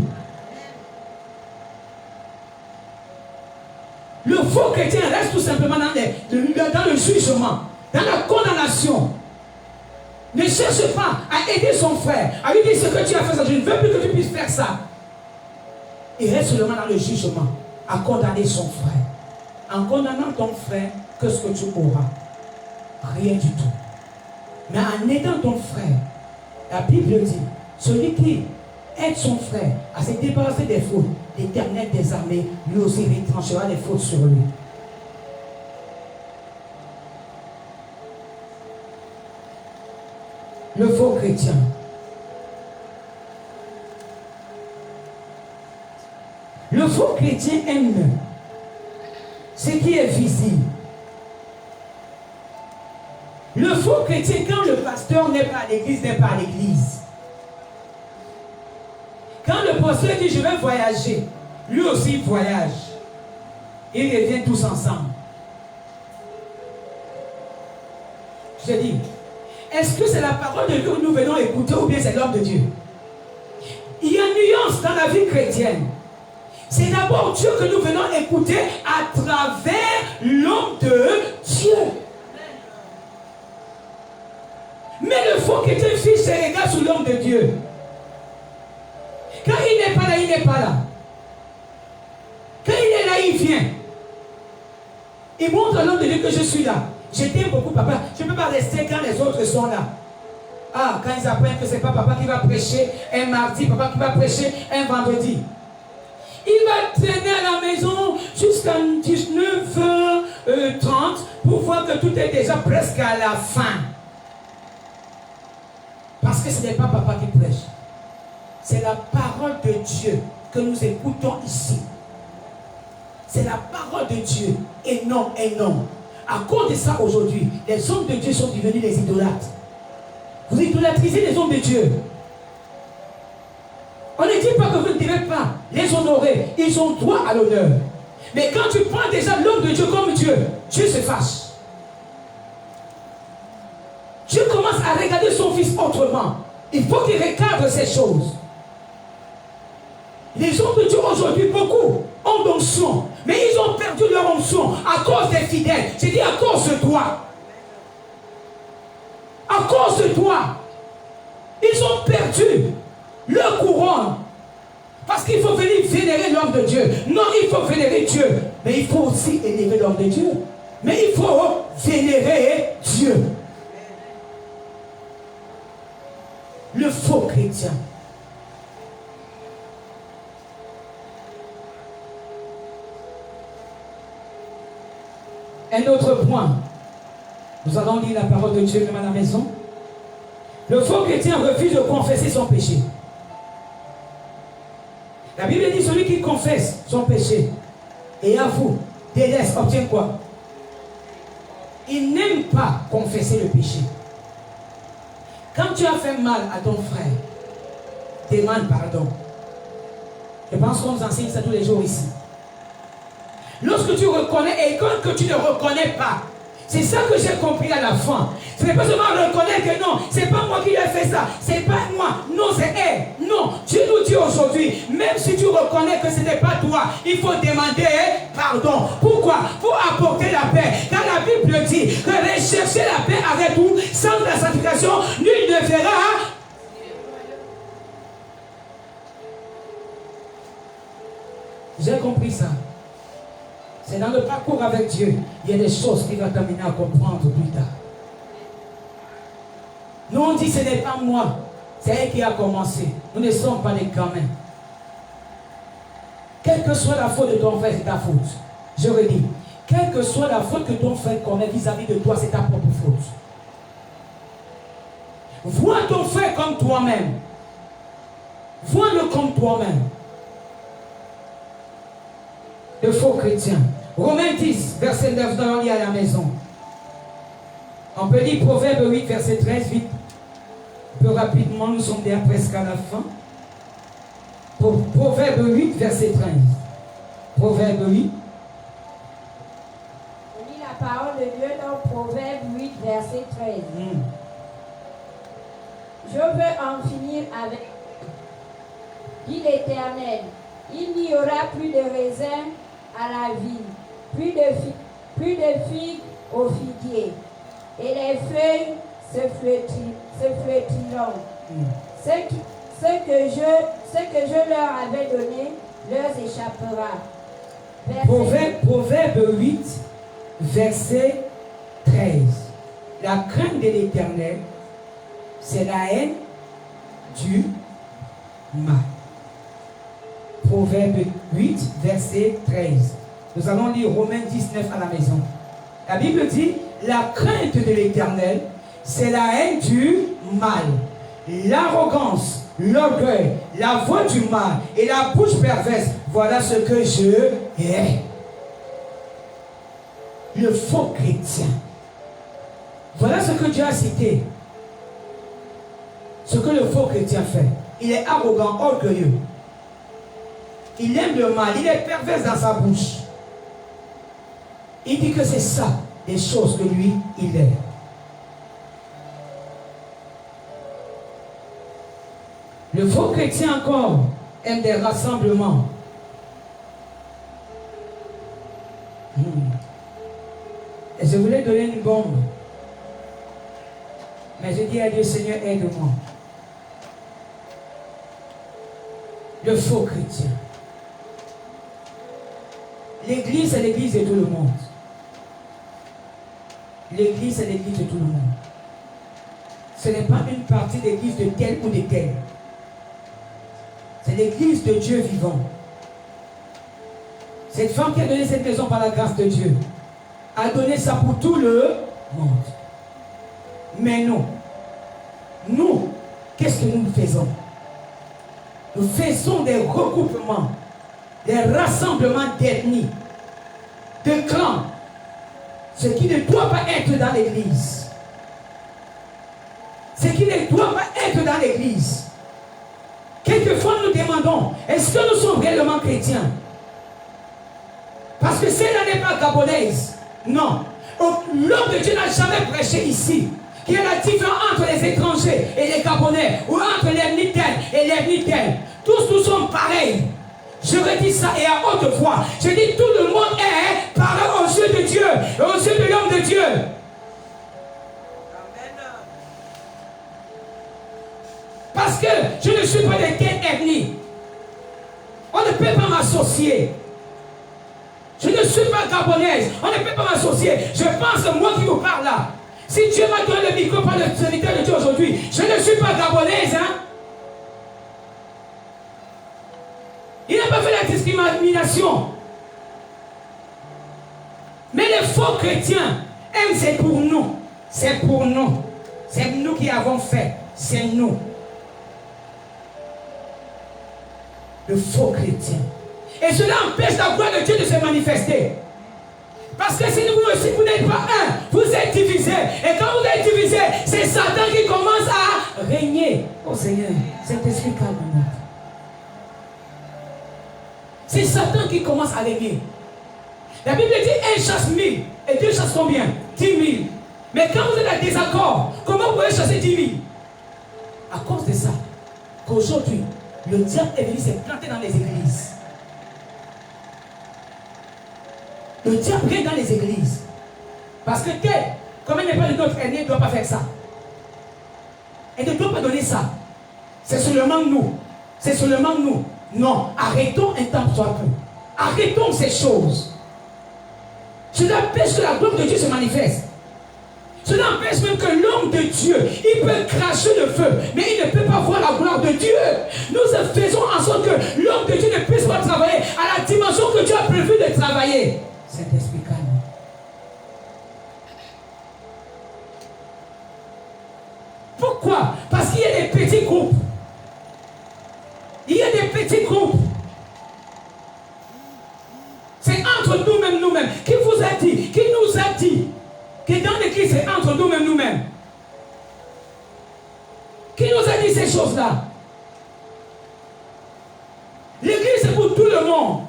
Le faux chrétien reste tout simplement dans le jugement, dans la condamnation. Ne cherche pas à aider son frère, à lui dire ce que tu as fait, ça, je ne veux plus que tu puisses faire ça. Il reste seulement dans le jugement, à condamner son frère. En condamnant ton frère, qu'est-ce que tu auras? Rien du tout. Mais en aidant ton frère, la Bible dit, celui qui aide son frère à se débarrasser des fautes, l'Éternel des armées lui aussi retranchera les fautes sur lui. Le faux chrétien. Le faux chrétien aime ce qui est visible. Le faux chrétien, quand le pasteur n'est pas à l'église, n'est pas à l'église. Quand le pasteur dit je vais voyager, lui aussi voyage. Ils reviennent tous ensemble. Je dis, est-ce que c'est la parole de Dieu que nous venons écouter ou bien c'est l'homme de Dieu? Il y a une nuance dans la vie chrétienne. C'est d'abord Dieu que nous venons écouter à travers l'homme de Dieu. Mais le faux chrétien fiche ses regards sur l'homme de Dieu. Quand il n'est pas là, il n'est pas là. Quand il est là, il vient. Il montre à l'homme de Dieu que je suis là. Je t'aime beaucoup, papa. Je ne peux pas rester quand les autres sont là. Ah, quand ils apprennent que ce n'est pas papa qui va prêcher un mardi, papa qui va prêcher un vendredi. Il va traîner à la maison jusqu'à 19h30 pour voir que tout est déjà presque à la fin. Parce que ce n'est pas papa qui prêche. C'est la parole de Dieu que nous écoutons ici. C'est la parole de Dieu. Et non, et non. À cause de ça, aujourd'hui, les hommes de Dieu sont devenus les idolâtres. Vous idolâtrisez les hommes de Dieu. On ne dit pas que vous ne devez pas les honorer. Ils ont droit à l'honneur. Mais quand tu prends déjà l'homme de Dieu comme Dieu, Dieu se fâche. Dieu commence à regarder son fils autrement. Il faut qu'il recadre ces choses. Les hommes de Dieu aujourd'hui, beaucoup ont d'onction. Mais ils ont perdu leur onction à cause des fidèles. J'ai dit à cause de toi. À cause de toi. Ils ont perdu leur couronne. Parce qu'il faut venir vénérer l'homme de Dieu. Non, il faut vénérer Dieu. Mais il faut aussi élever l'homme de Dieu. Mais il faut vénérer Dieu. Le faux chrétien. Un autre point. Nous allons lire la parole de Dieu même à la maison. Le faux chrétien refuse de confesser son péché. La Bible dit celui qui confesse son péché et avoue, délaisse, obtient quoi? Il n'aime pas confesser le péché. Quand tu as fait mal à ton frère, demande pardon. Je pense qu'on nous enseigne ça tous les jours ici. Lorsque tu reconnais et quand que tu ne reconnais pas, c'est ça que j'ai compris à la fin. Ce n'est pas seulement reconnaître que non, c'est pas moi qui ai fait ça, c'est pas moi, non, c'est elle. Non, Dieu nous dit aujourd'hui, même si tu reconnais que ce n'est pas toi, il faut demander pardon. Pourquoi? Pour apporter la paix. Car la Bible dit que rechercher la paix avec tout, sans la sanctification, nul ne verra. J'ai compris ça. C'est dans le parcours avec Dieu, il y a des choses qui vont t'amener à comprendre plus tard. Nous on dit ce n'est pas moi, c'est elle qui a commencé. Nous ne sommes pas des gamins. Quelle que soit la faute de ton frère, c'est ta faute. Je redis, quelle que soit la faute que ton frère commet vis-à-vis de toi, c'est ta propre faute. Vois ton frère comme toi-même. Vois-le comme toi-même. Le faux chrétien. Romains 10, verset 9, nous allons lire à la maison. On peut lire Proverbe 8, verset 13, vite. Un peu rapidement, nous sommes déjà presque à la fin. Proverbe 8, verset 13. Proverbe 8. On lit la parole de Dieu dans Proverbe 8, verset 13. Je veux en finir avec, dit l'Éternel. Il n'y aura plus de raisin à la vigne, plus de figues au figuier, et les feuilles se flétriront. Ce que je leur avais donné leur échappera. Proverbe 8, verset 13. La crainte de l'Éternel, c'est la haine du mal. Proverbe 8, verset 13. Nous allons lire Romains 19 à la maison. La Bible dit, la crainte de l'Éternel, c'est la haine du mal, l'arrogance, l'orgueil, la voix du mal et la bouche perverse. Voilà ce que je hais. Le faux chrétien. Voilà ce que Dieu a cité. Ce que le faux chrétien fait. Il est arrogant, orgueilleux. Il aime le mal, il est pervers dans sa bouche. Il dit que c'est ça, les choses que lui, il est. Le faux chrétien encore aime des rassemblements. Et je voulais donner une bombe. Mais je dis à Dieu, Seigneur, aide-moi. Le faux chrétien. L'église, c'est l'église de tout le monde. L'église, c'est l'église de tout le monde. Ce n'est pas une partie d'église de tel ou de tel. C'est l'église de Dieu vivant. Cette femme qui a donné cette maison par la grâce de Dieu a donné ça pour tout le monde. Mais non. Nous, qu'est-ce que nous faisons? Nous faisons des regroupements, des rassemblements d'ethnies, de clans, ce qui ne doit pas être dans l'église. Ce qui ne doit pas être dans l'église. Quelquefois nous demandons, est-ce que nous sommes réellement chrétiens? Parce que celle-là n'est pas gabonaise. Non. L'homme de Dieu n'a jamais prêché ici qu'il y a la différence entre les étrangers et les Gabonais, ou entre les Nitels et les Nitels. Tous nous sommes pareils. Je redis ça et à haute voix. Je dis tout le monde est pareil aux yeux de Dieu et aux yeux de l'homme de Dieu. Amen. Parce que je ne suis pas de telle ethnie. peut pas m'associer. Je ne suis pas gabonaise. On ne peut pas m'associer. Je pense que moi qui vous parle là, si Dieu m'a donné le micro par le serviteur de Dieu aujourd'hui, je ne suis pas gabonaise. Hein? Il n'a pas fait la discrimination. Mais les faux chrétiens aiment, c'est pour nous. C'est pour nous. C'est nous qui avons fait. C'est nous. Le faux chrétien. Et cela empêche la gloire de Dieu de se manifester. Parce que si vous n'êtes pas un, vous êtes divisés. Et quand vous êtes divisés, c'est Satan qui commence à régner. Oh Seigneur, cet esprit calme. C'est Satan qui commence à régner. La Bible dit un chasse 1000 et Dieu chasse combien? 10 000. Mais quand vous êtes en désaccord, comment vous pouvez chasser 10 000? À cause de ça, qu'aujourd'hui, le diable est venu se planter dans les églises. Le diable vient dans les églises. Parce que comme elle n'est pas de notre aîné, elle ne doit pas faire ça. Elle ne doit pas donner ça. C'est seulement nous. C'est seulement nous. Non, arrêtons un temps soit peu. Arrêtons ces choses. Cela empêche que la gloire de Dieu se manifeste. Cela empêche même que l'homme de Dieu, il peut cracher le feu, mais il ne peut pas voir la gloire de Dieu. Nous faisons en sorte que l'homme de Dieu ne puisse pas travailler à la dimension que Dieu a prévu de travailler. C'est explicable. Pourquoi? Parce qu'il y a des petits groupes. Il y a des petits groupes. C'est entre nous-mêmes. Qui vous a dit? Qui nous a dit que dans l'église, c'est entre nous-mêmes? Qui nous a dit ces choses-là? L'église, c'est pour tout le monde.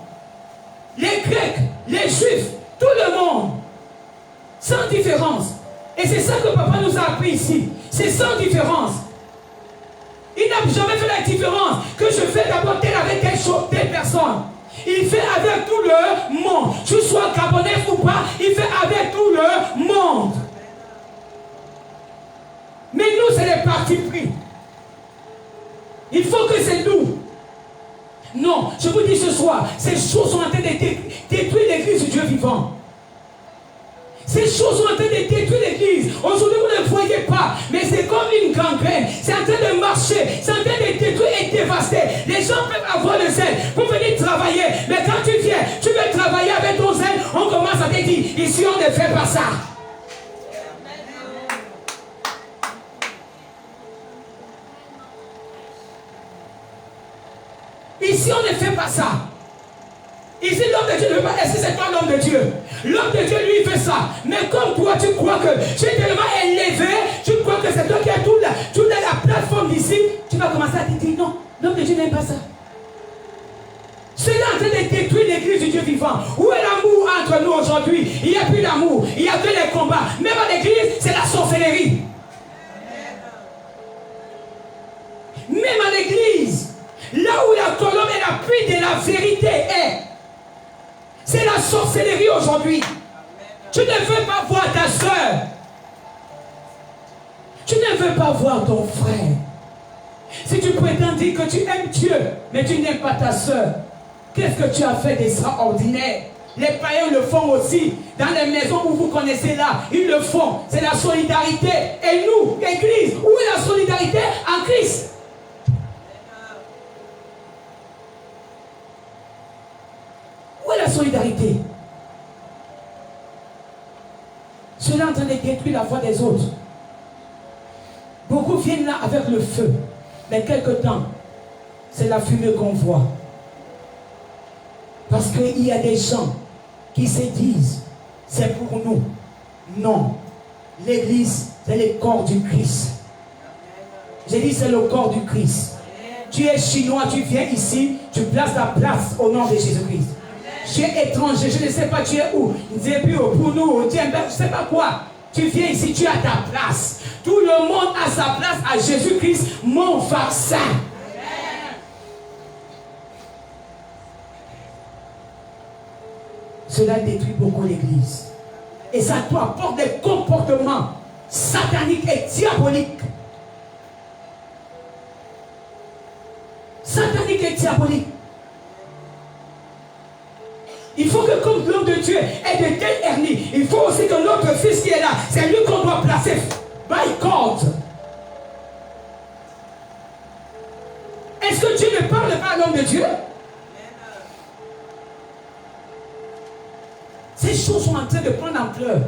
Les Grecs, les Juifs, tout le monde. Sans différence. Et c'est ça que papa nous a appris ici. C'est sans différence. Il n'a jamais fait la différence que je fais d'abord tel avec telle personne. Il fait avec tout le monde. Que tu sois gabonais ou pas, il fait avec tout le monde. Mais nous, c'est les partis pris. Il faut que c'est nous. Non, je vous dis ce soir, ces choses sont en train de détruire l'église du Dieu vivant. Ces choses sont en train de détruire l'église. Aujourd'hui, vous ne voyez pas, mais c'est comme une gangrène. C'est en train de marcher, c'est en train de détruire et dévaster. Les gens peuvent avoir le zèle pour venir travailler. Mais quand tu viens, tu veux travailler avec ton zèle, on commence à te dire, ici on ne fait pas ça. Ici on ne fait pas ça. Ici l'homme de Dieu ne veut pas. Est-ce que c'est toi l'homme de Dieu? L'homme de Dieu lui fait ça. Mais comme toi tu crois que tu es tellement élevé, tu crois que c'est toi qui as toute la plateforme d'ici, tu vas commencer à te dire non, l'homme de Dieu n'aime pas ça. C'est là en train de détruire l'église du Dieu vivant. Où est l'amour entre nous aujourd'hui? Il n'y a plus d'amour, il n'y a que les combats. Même à l'église, c'est la sorcellerie. Même à l'église, là où la colombe et la pluie de la vérité est, c'est la sorcellerie aujourd'hui. Tu ne veux pas voir ta soeur. Tu ne veux pas voir ton frère. Si tu prétends dire que tu aimes Dieu, mais tu n'aimes pas ta soeur, qu'est-ce que tu as fait d'extraordinaire? Les païens le font aussi. Dans les maisons où vous connaissez là, ils le font. C'est la solidarité. Et nous, Église, où est la solidarité en Christ? Où est la solidarité? Cela est en train de détruire la foi des autres. Beaucoup viennent là avec le feu. Mais quelque temps, c'est la fumée qu'on voit. Parce qu'il y a des gens qui se disent, c'est pour nous. Non. L'église, c'est le corps du Christ. J'ai dit, c'est le corps du Christ. Tu es chinois, tu viens ici, tu places la place au nom de Jésus-Christ. Tu es étranger, je ne sais pas tu es où. Pour nous, je ne sais pas quoi. Tu viens ici, tu as ta place. Tout le monde a sa place à Jésus-Christ, mon vaccin. Cela détruit beaucoup l'église. Et ça te apporte des comportements sataniques et diaboliques. Sataniques et diaboliques. il faut aussi que notre fils qui est là, c'est lui qu'on doit placer by God. Est-ce que Dieu ne parle pas à l'homme de Dieu? Ces choses sont en train de prendre ampleur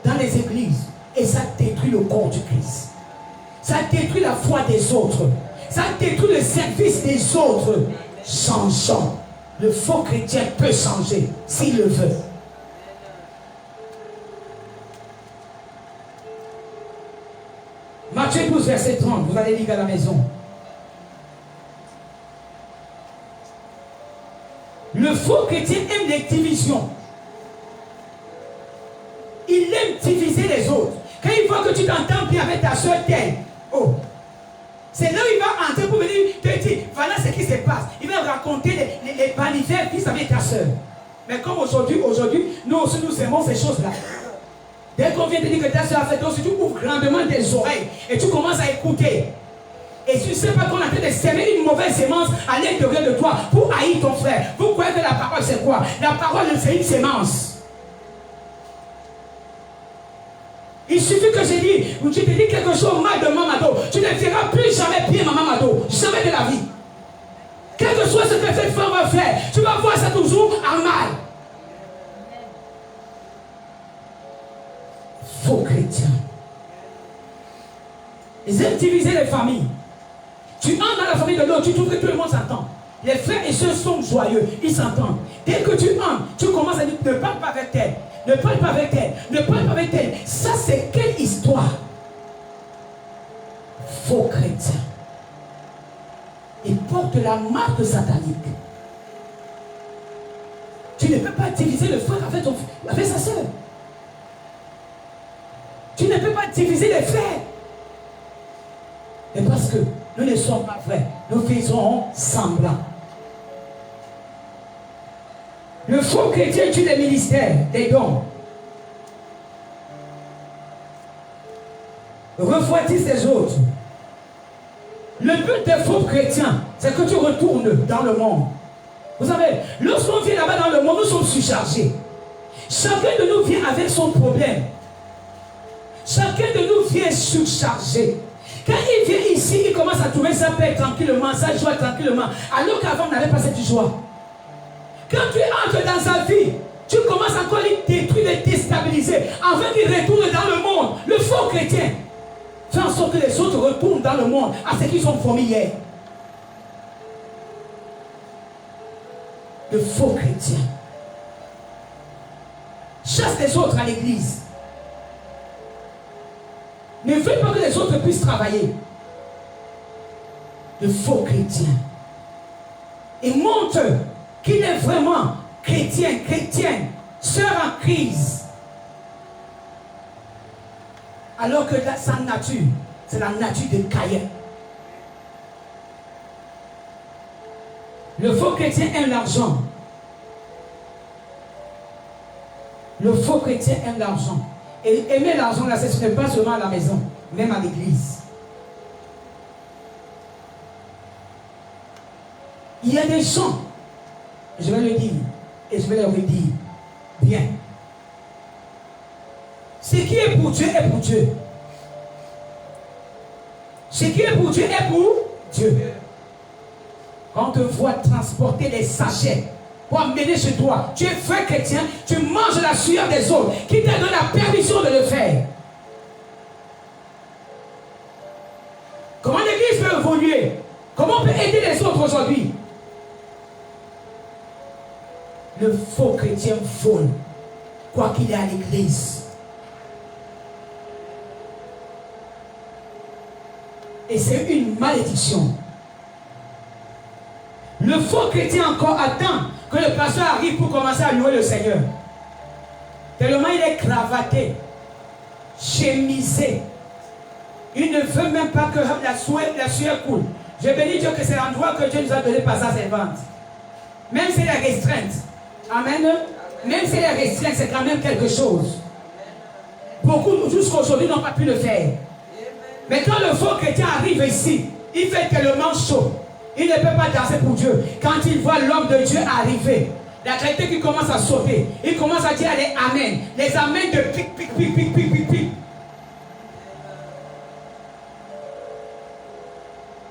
dans les églises et ça détruit le corps du Christ. Ça détruit la foi des autres. Ça détruit le service des autres. Changeons. Le faux chrétien peut changer s'il le veut. Matthieu 12, verset 30. Vous allez lire à la maison. Le faux chrétien aime les divisions. Il aime diviser les autres. Quand il voit que tu t'entends bien avec ta soeur telle, oh, c'est là où il va entrer pour venir te dire, voilà ce qui se passe. Il va raconter les manifestes qu'il avec ta soeur. Mais comme aujourd'hui, nous aussi nous aimons ces choses-là. Dès qu'on vient te dire que ta soeur a fait d'autres, tu ouvres grandement tes oreilles et tu commences à écouter. Et tu ne sais pas qu'on est en train de semer une mauvaise sémence à l'intérieur de toi pour haïr ton frère. Vous croyez que la parole c'est quoi? La parole c'est une sémence. Il suffit que je dis, ou tu te dis quelque chose mal de Mamado, tu ne diras plus jamais bien ma Mamado, jamais de la vie. Quel que soit ce que cette femme va faire, tu vas voir ça toujours en mal. Faux chrétiens. Ils aiment diviser les familles. Tu entres dans la famille de l'autre, tu trouves que tout le monde s'entend. Les frères et sœurs sont joyeux, ils s'entendent. Dès que tu entres, tu commences à dire, ne parle pas avec elle. Ne parle pas avec elle, ne parle pas avec elle. Ça, c'est quelle histoire? Faux chrétien. Il porte la marque satanique. Tu ne peux pas diviser le frère avec sa soeur. Tu ne peux pas diviser les frères. Et parce que nous ne sommes pas vrais, nous faisons semblant. Le faux chrétien tue les ministères, des dons. Refroidissent les autres. Le but des faux chrétiens, c'est que tu retournes dans le monde. Vous savez, lorsqu'on vient là-bas dans le monde, nous sommes surchargés. Chacun de nous vient avec son problème. Chacun de nous vient surchargé. Quand il vient ici, il commence à trouver sa paix tranquillement, sa joie tranquillement, alors qu'avant, on n'avait pas cette joie. Quand tu entres dans sa vie, tu commences encore à les détruire, les déstabiliser, afin qu'il retourne dans le monde. Le faux chrétien fait en sorte que les autres retournent dans le monde à ce qu'ils ont formé hier. Le faux chrétien chasse les autres à l'église. Ne veut pas que les autres puissent travailler. Le faux chrétien. Il montre qu'il est vraiment chrétien, chrétienne, sœur en crise. Alors que sa nature, c'est la nature de Caïn. Le faux chrétien aime l'argent. Le faux chrétien aime l'argent. Et aimer l'argent, là, ce n'est pas seulement à la maison, même à l'église. Il y a des gens, je vais le dire, et je vais le redire, bien. Ce qui est pour Dieu est pour Dieu. Ce qui est pour Dieu est pour Dieu. Quand on te voit transporter des sachets pour amener chez toi, tu es vrai chrétien, tu manges la sueur des autres, qui te donne la permission de le faire. Comment l'église peut évoluer? Comment on peut aider les autres aujourd'hui? Le faux chrétien vole, quoi qu'il ait à l'église. Et c'est une malédiction. Le faux chrétien encore attend que le pasteur arrive pour commencer à louer le Seigneur. Tellement il est cravaté, chemisé. Il ne veut même pas que la sueur coule. Je bénis Dieu que c'est l'endroit que Dieu nous a donné par sa servante. Même s'il est restreinte. Amen. Même s'il est restreinte, c'est quand même quelque chose. Beaucoup jusqu'à aujourd'hui n'ont pas pu le faire. Mais quand le faux chrétien arrive ici, il fait tellement chaud. Il ne peut pas danser pour Dieu. Quand il voit l'homme de Dieu arriver, La qualité qui commence à sauter. Il commence à dire les amen. Les amen de pic, pic, pic, pic, pic, pic, pic.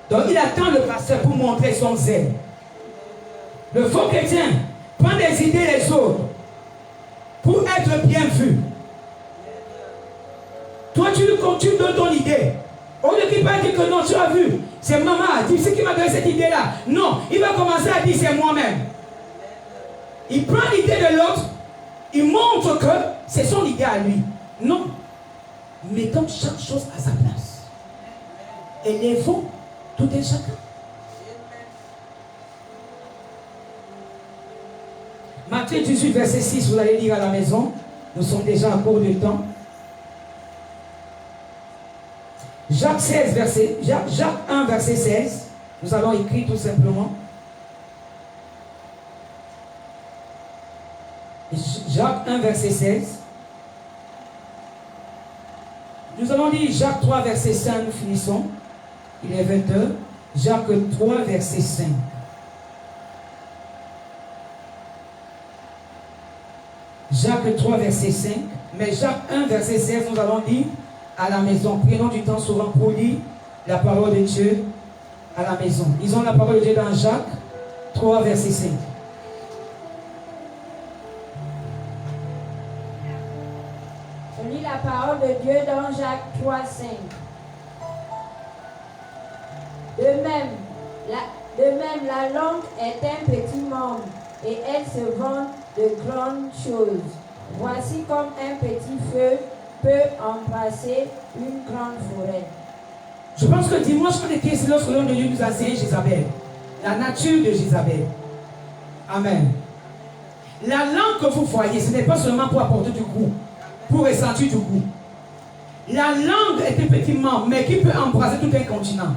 Donc il attend le pasteur pour montrer son zèle. Le faux chrétien prend des idées des autres pour être bien vu. Toi, tu donnes ton idée. Au lieu qu'il va dire que non, tu as vu, c'est maman, c'est qui m'a donné cette idée-là. Non, il va commencer à dire c'est moi-même. Il prend l'idée de l'autre, il montre que c'est son idée à lui. Non. Mettons chaque chose à sa place. Élevons tout et chacun. Matthieu 18, verset 6, vous allez lire à la maison. Nous sommes déjà à court de temps. Jacques 1, verset 16. Nous allons écrire tout simplement. Jacques 1, verset 16. Nous allons lire Jacques 3, verset 5. Nous finissons. Il est 20h. Jacques 3, verset 5. Jacques 3, verset 5. Mais Jacques 1, verset 16, nous allons lire à la maison. Prenons du temps souvent pour lire la parole de Dieu à la maison. Ils ont la parole de Dieu dans Jacques 3, verset 5. On lit la parole de Dieu dans Jacques 3, 5. De même, la langue est un petit membre et elle se vante de grandes choses. Voici comme un petit feu peut embrasser une grande forêt. Je pense que dimanche, on était ici lorsque l'homme de Dieu nous a enseigné Jézabel. La nature de Jézabel. Amen. La langue que vous voyez, ce n'est pas seulement pour apporter du goût, pour ressentir du goût. La langue est un petit membre, mais qui peut embraser tout un continent.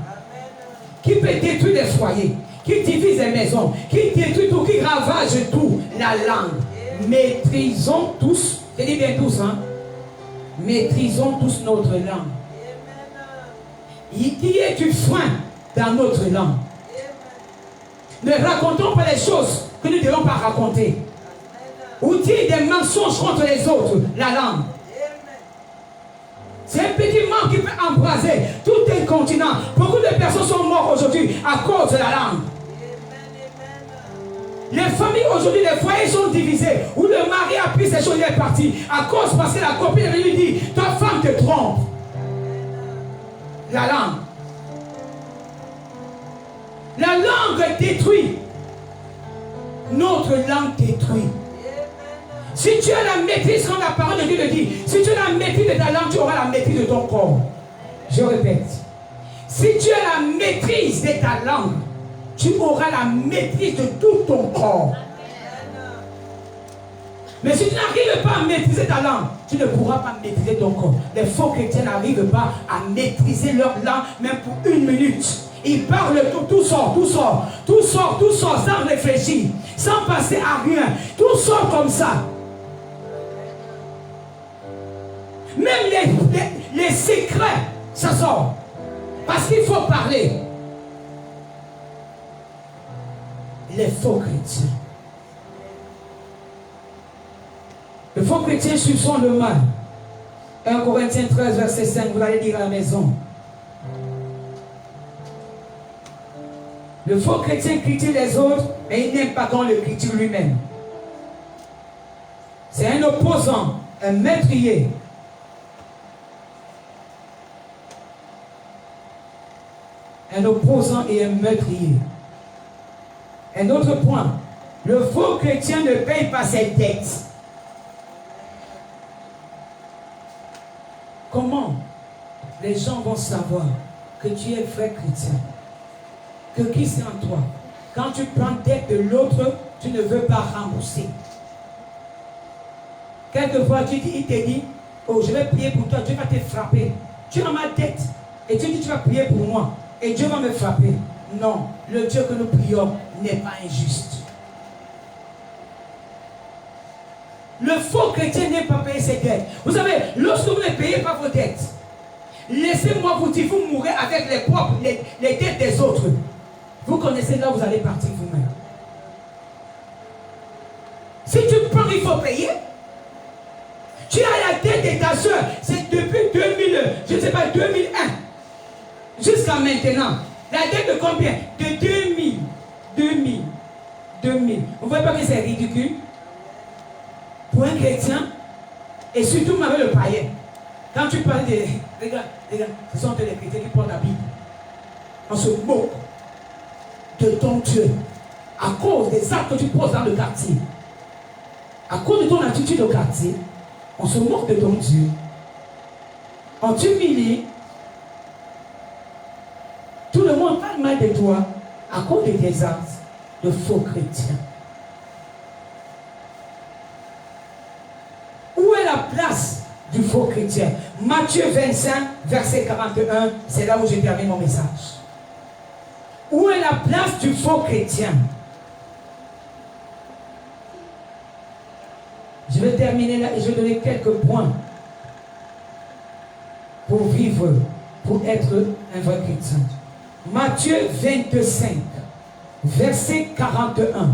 Qui peut détruire des foyers, qui divise les maisons, qui détruit tout, qui ravage tout. La langue. Maîtrisons tous, je dis bien tous, hein. Maîtrisons tous notre langue. Il y a du frein dans notre langue. Ne racontons pas les choses que nous ne devons pas raconter. Ou dire des mensonges contre les autres, la langue. C'est un petit membre qui peut embraser tout un continent. Beaucoup de personnes sont mortes aujourd'hui à cause de la langue. Les familles aujourd'hui, les foyers sont divisés. Où le mari a pris ses choses, il est parti. À cause parce que la copine lui dit, ta femme te trompe. La langue. La langue détruit. Notre langue détruit. Si tu as la maîtrise, comme la parole de Dieu le dit, si tu as la maîtrise de ta langue, tu auras la maîtrise de ton corps. Je répète. Si tu as la maîtrise de ta langue, tu auras la maîtrise de tout ton corps. Mais si tu n'arrives pas à maîtriser ta langue, tu ne pourras pas maîtriser ton corps. Les faux chrétiens n'arrivent pas à maîtriser leur langue, même pour une minute. Ils parlent tout sort, sans réfléchir, sans passer à rien. Tout sort comme ça. Même les secrets, ça sort. Parce qu'il faut parler. Les faux chrétiens. Le faux chrétien soupçonne le mal. 1 Corinthiens 13, verset 5, vous allez lire à la maison. Le faux chrétien critique les autres, mais il n'aime pas qu'on le critique lui-même. C'est un opposant, un meurtrier. Un opposant et un meurtrier. Un autre point, le faux chrétien ne paye pas ses dettes. Comment les gens vont savoir que tu es vrai chrétien? Que qui c'est en toi? Quand tu prends dette de l'autre, tu ne veux pas rembourser. Quelquefois, il te dit, oh, je vais prier pour toi, Dieu va te frapper. Tu as ma dette et tu dis, tu vas prier pour moi et Dieu va me frapper. Non, le Dieu que nous prions n'est pas injuste. Le faux chrétien n'est pas payé ses dettes. Vous savez, lorsque vous ne payez pas vos dettes, laissez-moi vous dire, vous mourrez avec les dettes des autres. Vous connaissez là où vous allez partir vous-même. Donc il faut payer. Tu as la dette de ta soeur, c'est depuis 2000, je ne sais pas, 2001, jusqu'à maintenant. La dette de combien? De 2000. 2000. Vous ne voyez pas que c'est ridicule? Pour un chrétien, et surtout avec le païen. Quand tu parles de... Regarde, ce sont les chrétiens qui portent la Bible. On se moque de ton Dieu à cause des actes que tu poses dans le quartier. À cause de ton attitude au quartier, on se moque de ton Dieu. On t'humilie. Tout le monde parle mal de toi à cause de tes actes de faux chrétiens. Où est la place du faux chrétien? Matthieu 25, verset 41, c'est là où je termine mon message. Où est la place du faux chrétien? Je vais terminer là et je vais donner quelques points pour vivre, pour être un vrai chrétien. Matthieu 25, verset 41.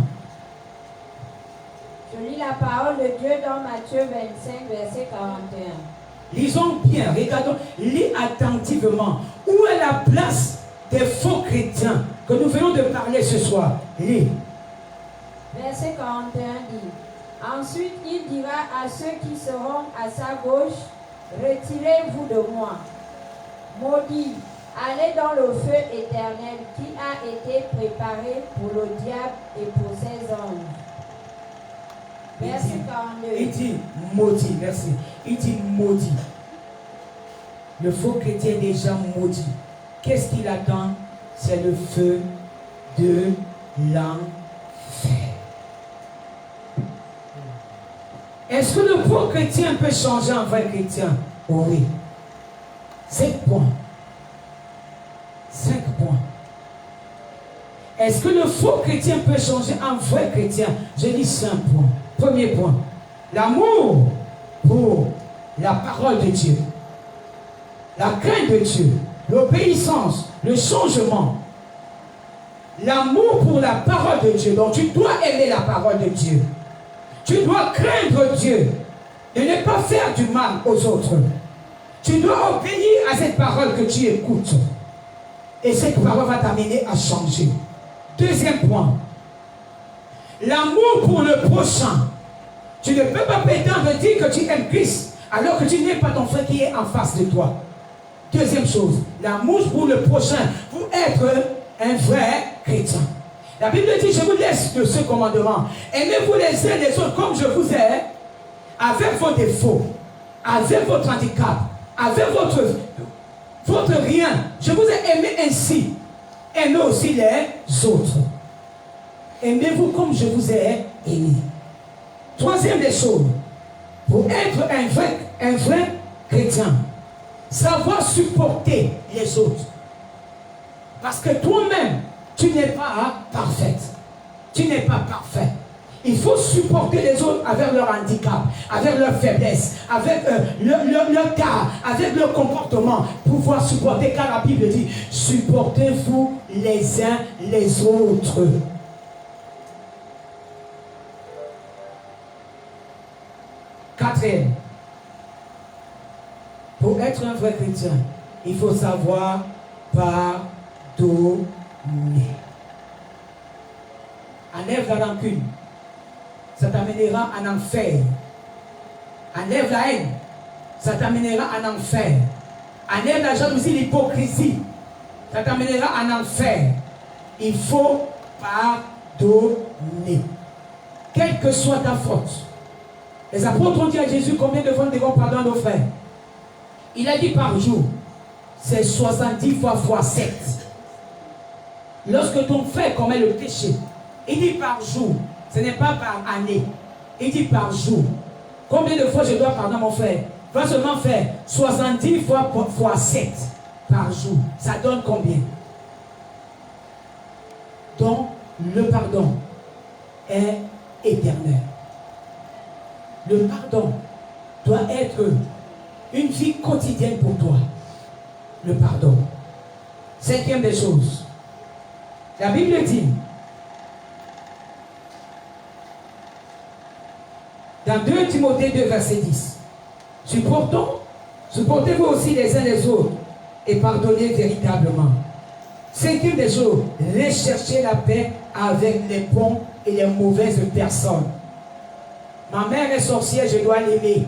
Je lis la parole de Dieu dans Matthieu 25, verset 41. Lisons bien, regardons, lis attentivement. Où est la place des faux chrétiens que nous venons de parler ce soir? Lis. Verset 41 dit: Ensuite, il dira à ceux qui seront à sa gauche, retirez-vous de moi, maudits, allez dans le feu éternel qui a été préparé pour le diable et pour ses anges. Verset 42. Il dit maudit, merci. Il dit maudit. Le faux chrétien est déjà maudit. Qu'est-ce qu'il attend? C'est le feu de l'enfer. Est-ce que le faux chrétien peut changer en vrai chrétien? Oui. 5 points. 5 points. Est-ce que le faux chrétien peut changer en vrai chrétien? Je dis 5 points. Premier point. L'amour pour la parole de Dieu. La crainte de Dieu. L'obéissance. Le changement. L'amour pour la parole de Dieu. Donc tu dois aimer la parole de Dieu. Tu dois craindre Dieu, de ne pas faire du mal aux autres. Tu dois obéir à cette parole que tu écoutes. Et cette parole va t'amener à changer. Deuxième point. L'amour pour le prochain. Tu ne peux pas prétendre dire que tu aimes Christ alors que tu n'aimes pas ton frère qui est en face de toi. Deuxième chose. L'amour pour le prochain pour être un vrai chrétien. La Bible dit, je vous laisse de ce commandement. Aimez-vous les uns les autres comme je vous ai, avec vos défauts, avec votre handicap, avec votre rien. Je vous ai aimé ainsi. Aimez aussi les autres. Aimez-vous comme je vous ai aimé. Troisième des choses, pour être un vrai chrétien, savoir supporter les autres. Parce que toi-même, tu n'es pas parfaite. Tu n'es pas parfait. Il faut supporter les autres avec leur handicap, avec leur faiblesse, avec leur cas, avec leur comportement. Pouvoir supporter, car la Bible dit, supportez-vous les uns les autres. Quatrième, pour être un vrai chrétien, il faut savoir pardonner. Enlève la rancune, ça t'amènera en enfer. Enlève la haine, ça t'amènera en enfer. Enlève la jalousie, l'hypocrisie, ça t'amènera en enfer. Il faut pardonner, quelle que soit ta faute. Les apôtres ont dit à Jésus, combien de fois nous devons pardonner à nos frères? Il a dit par jour, c'est 70 fois 7. Lorsque ton frère commet le péché, il dit par jour, ce n'est pas par année. Il dit par jour. Combien de fois je dois pardonner à mon frère? Va seulement faire 70 fois 7 par jour. Ça donne combien? Donc, le pardon est éternel. Le pardon doit être une vie quotidienne pour toi. Le pardon. Cinquième des choses. La Bible dit, Dans 2 Timothée 2, verset 10. Supportez-vous aussi les uns les autres et pardonnez véritablement. 5e des choses, recherchez la paix avec les bons et les mauvaises personnes. Ma mère est sorcière, je dois l'aimer.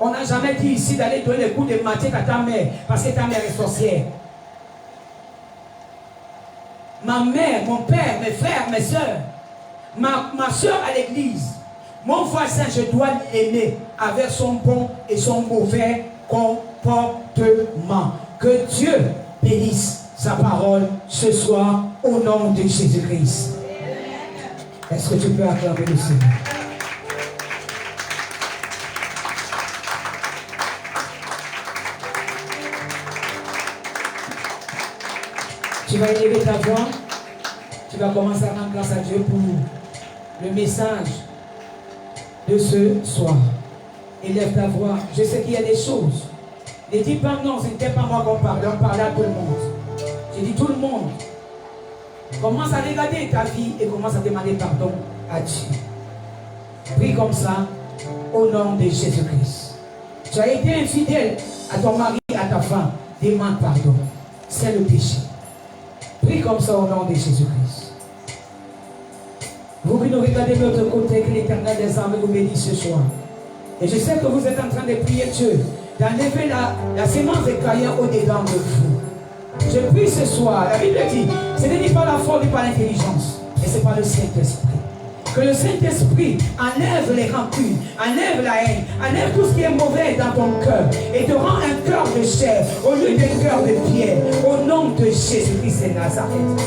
On n'a jamais dit ici d'aller donner les coups de matière à ta mère parce que ta mère est sorcière. Ma mère, mon père, mes frères, mes soeurs, ma soeur à l'église, mon voisin, je dois l'aimer avec son bon et son mauvais comportement. Que Dieu bénisse sa parole ce soir au nom de Jésus-Christ. Est-ce que tu peux acclamer le Seigneur? Tu vas élever ta voix. Tu vas commencer à rendre grâce à Dieu pour le message de ce soir. Élève ta voix. Je sais qu'il y a des choses. Ne dis pas non, ce n'était pas moi qu'on parlait. On parlait à tout le monde. J'ai dit tout le monde. Commence à regarder ta vie et commence à demander pardon à Dieu. Prie comme ça au nom de Jésus-Christ. Tu as été infidèle à ton mari, à ta femme. Demande pardon. C'est le péché. Prie comme ça au nom de Jésus-Christ. Vous qui nous regardez de l'autre côté, que l'Éternel des armées vous bénisse ce soir. Et je sais que vous êtes en train de prier Dieu, d'enlever la sémence de Caïn au-dedans de vous. Je prie ce soir, la Bible dit, ce n'est ni par la force ni par l'intelligence, mais c'est par le Saint-Esprit. Que le Saint-Esprit enlève les rancunes, enlève la haine, enlève tout ce qui est mauvais dans ton cœur et te rend un cœur de chair au lieu d'un cœur de pierre. Au nom de Jésus-Christ de Nazareth.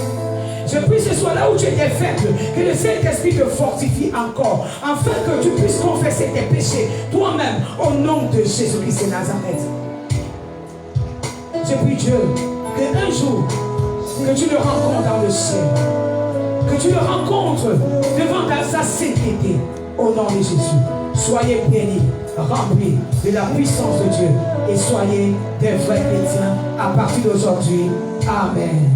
Je prie ce soir là où tu étais faible, que le Saint-Esprit te fortifie encore, afin que tu puisses confesser tes péchés toi-même au nom de Jésus-Christ de Nazareth. Je prie Dieu qu'un jour, que tu le rencontres dans le ciel, que tu le rencontres devant sa sainteté au nom de Jésus. Soyez bénis, remplis de la puissance de Dieu et soyez des vrais chrétiens à partir d'aujourd'hui. Amen.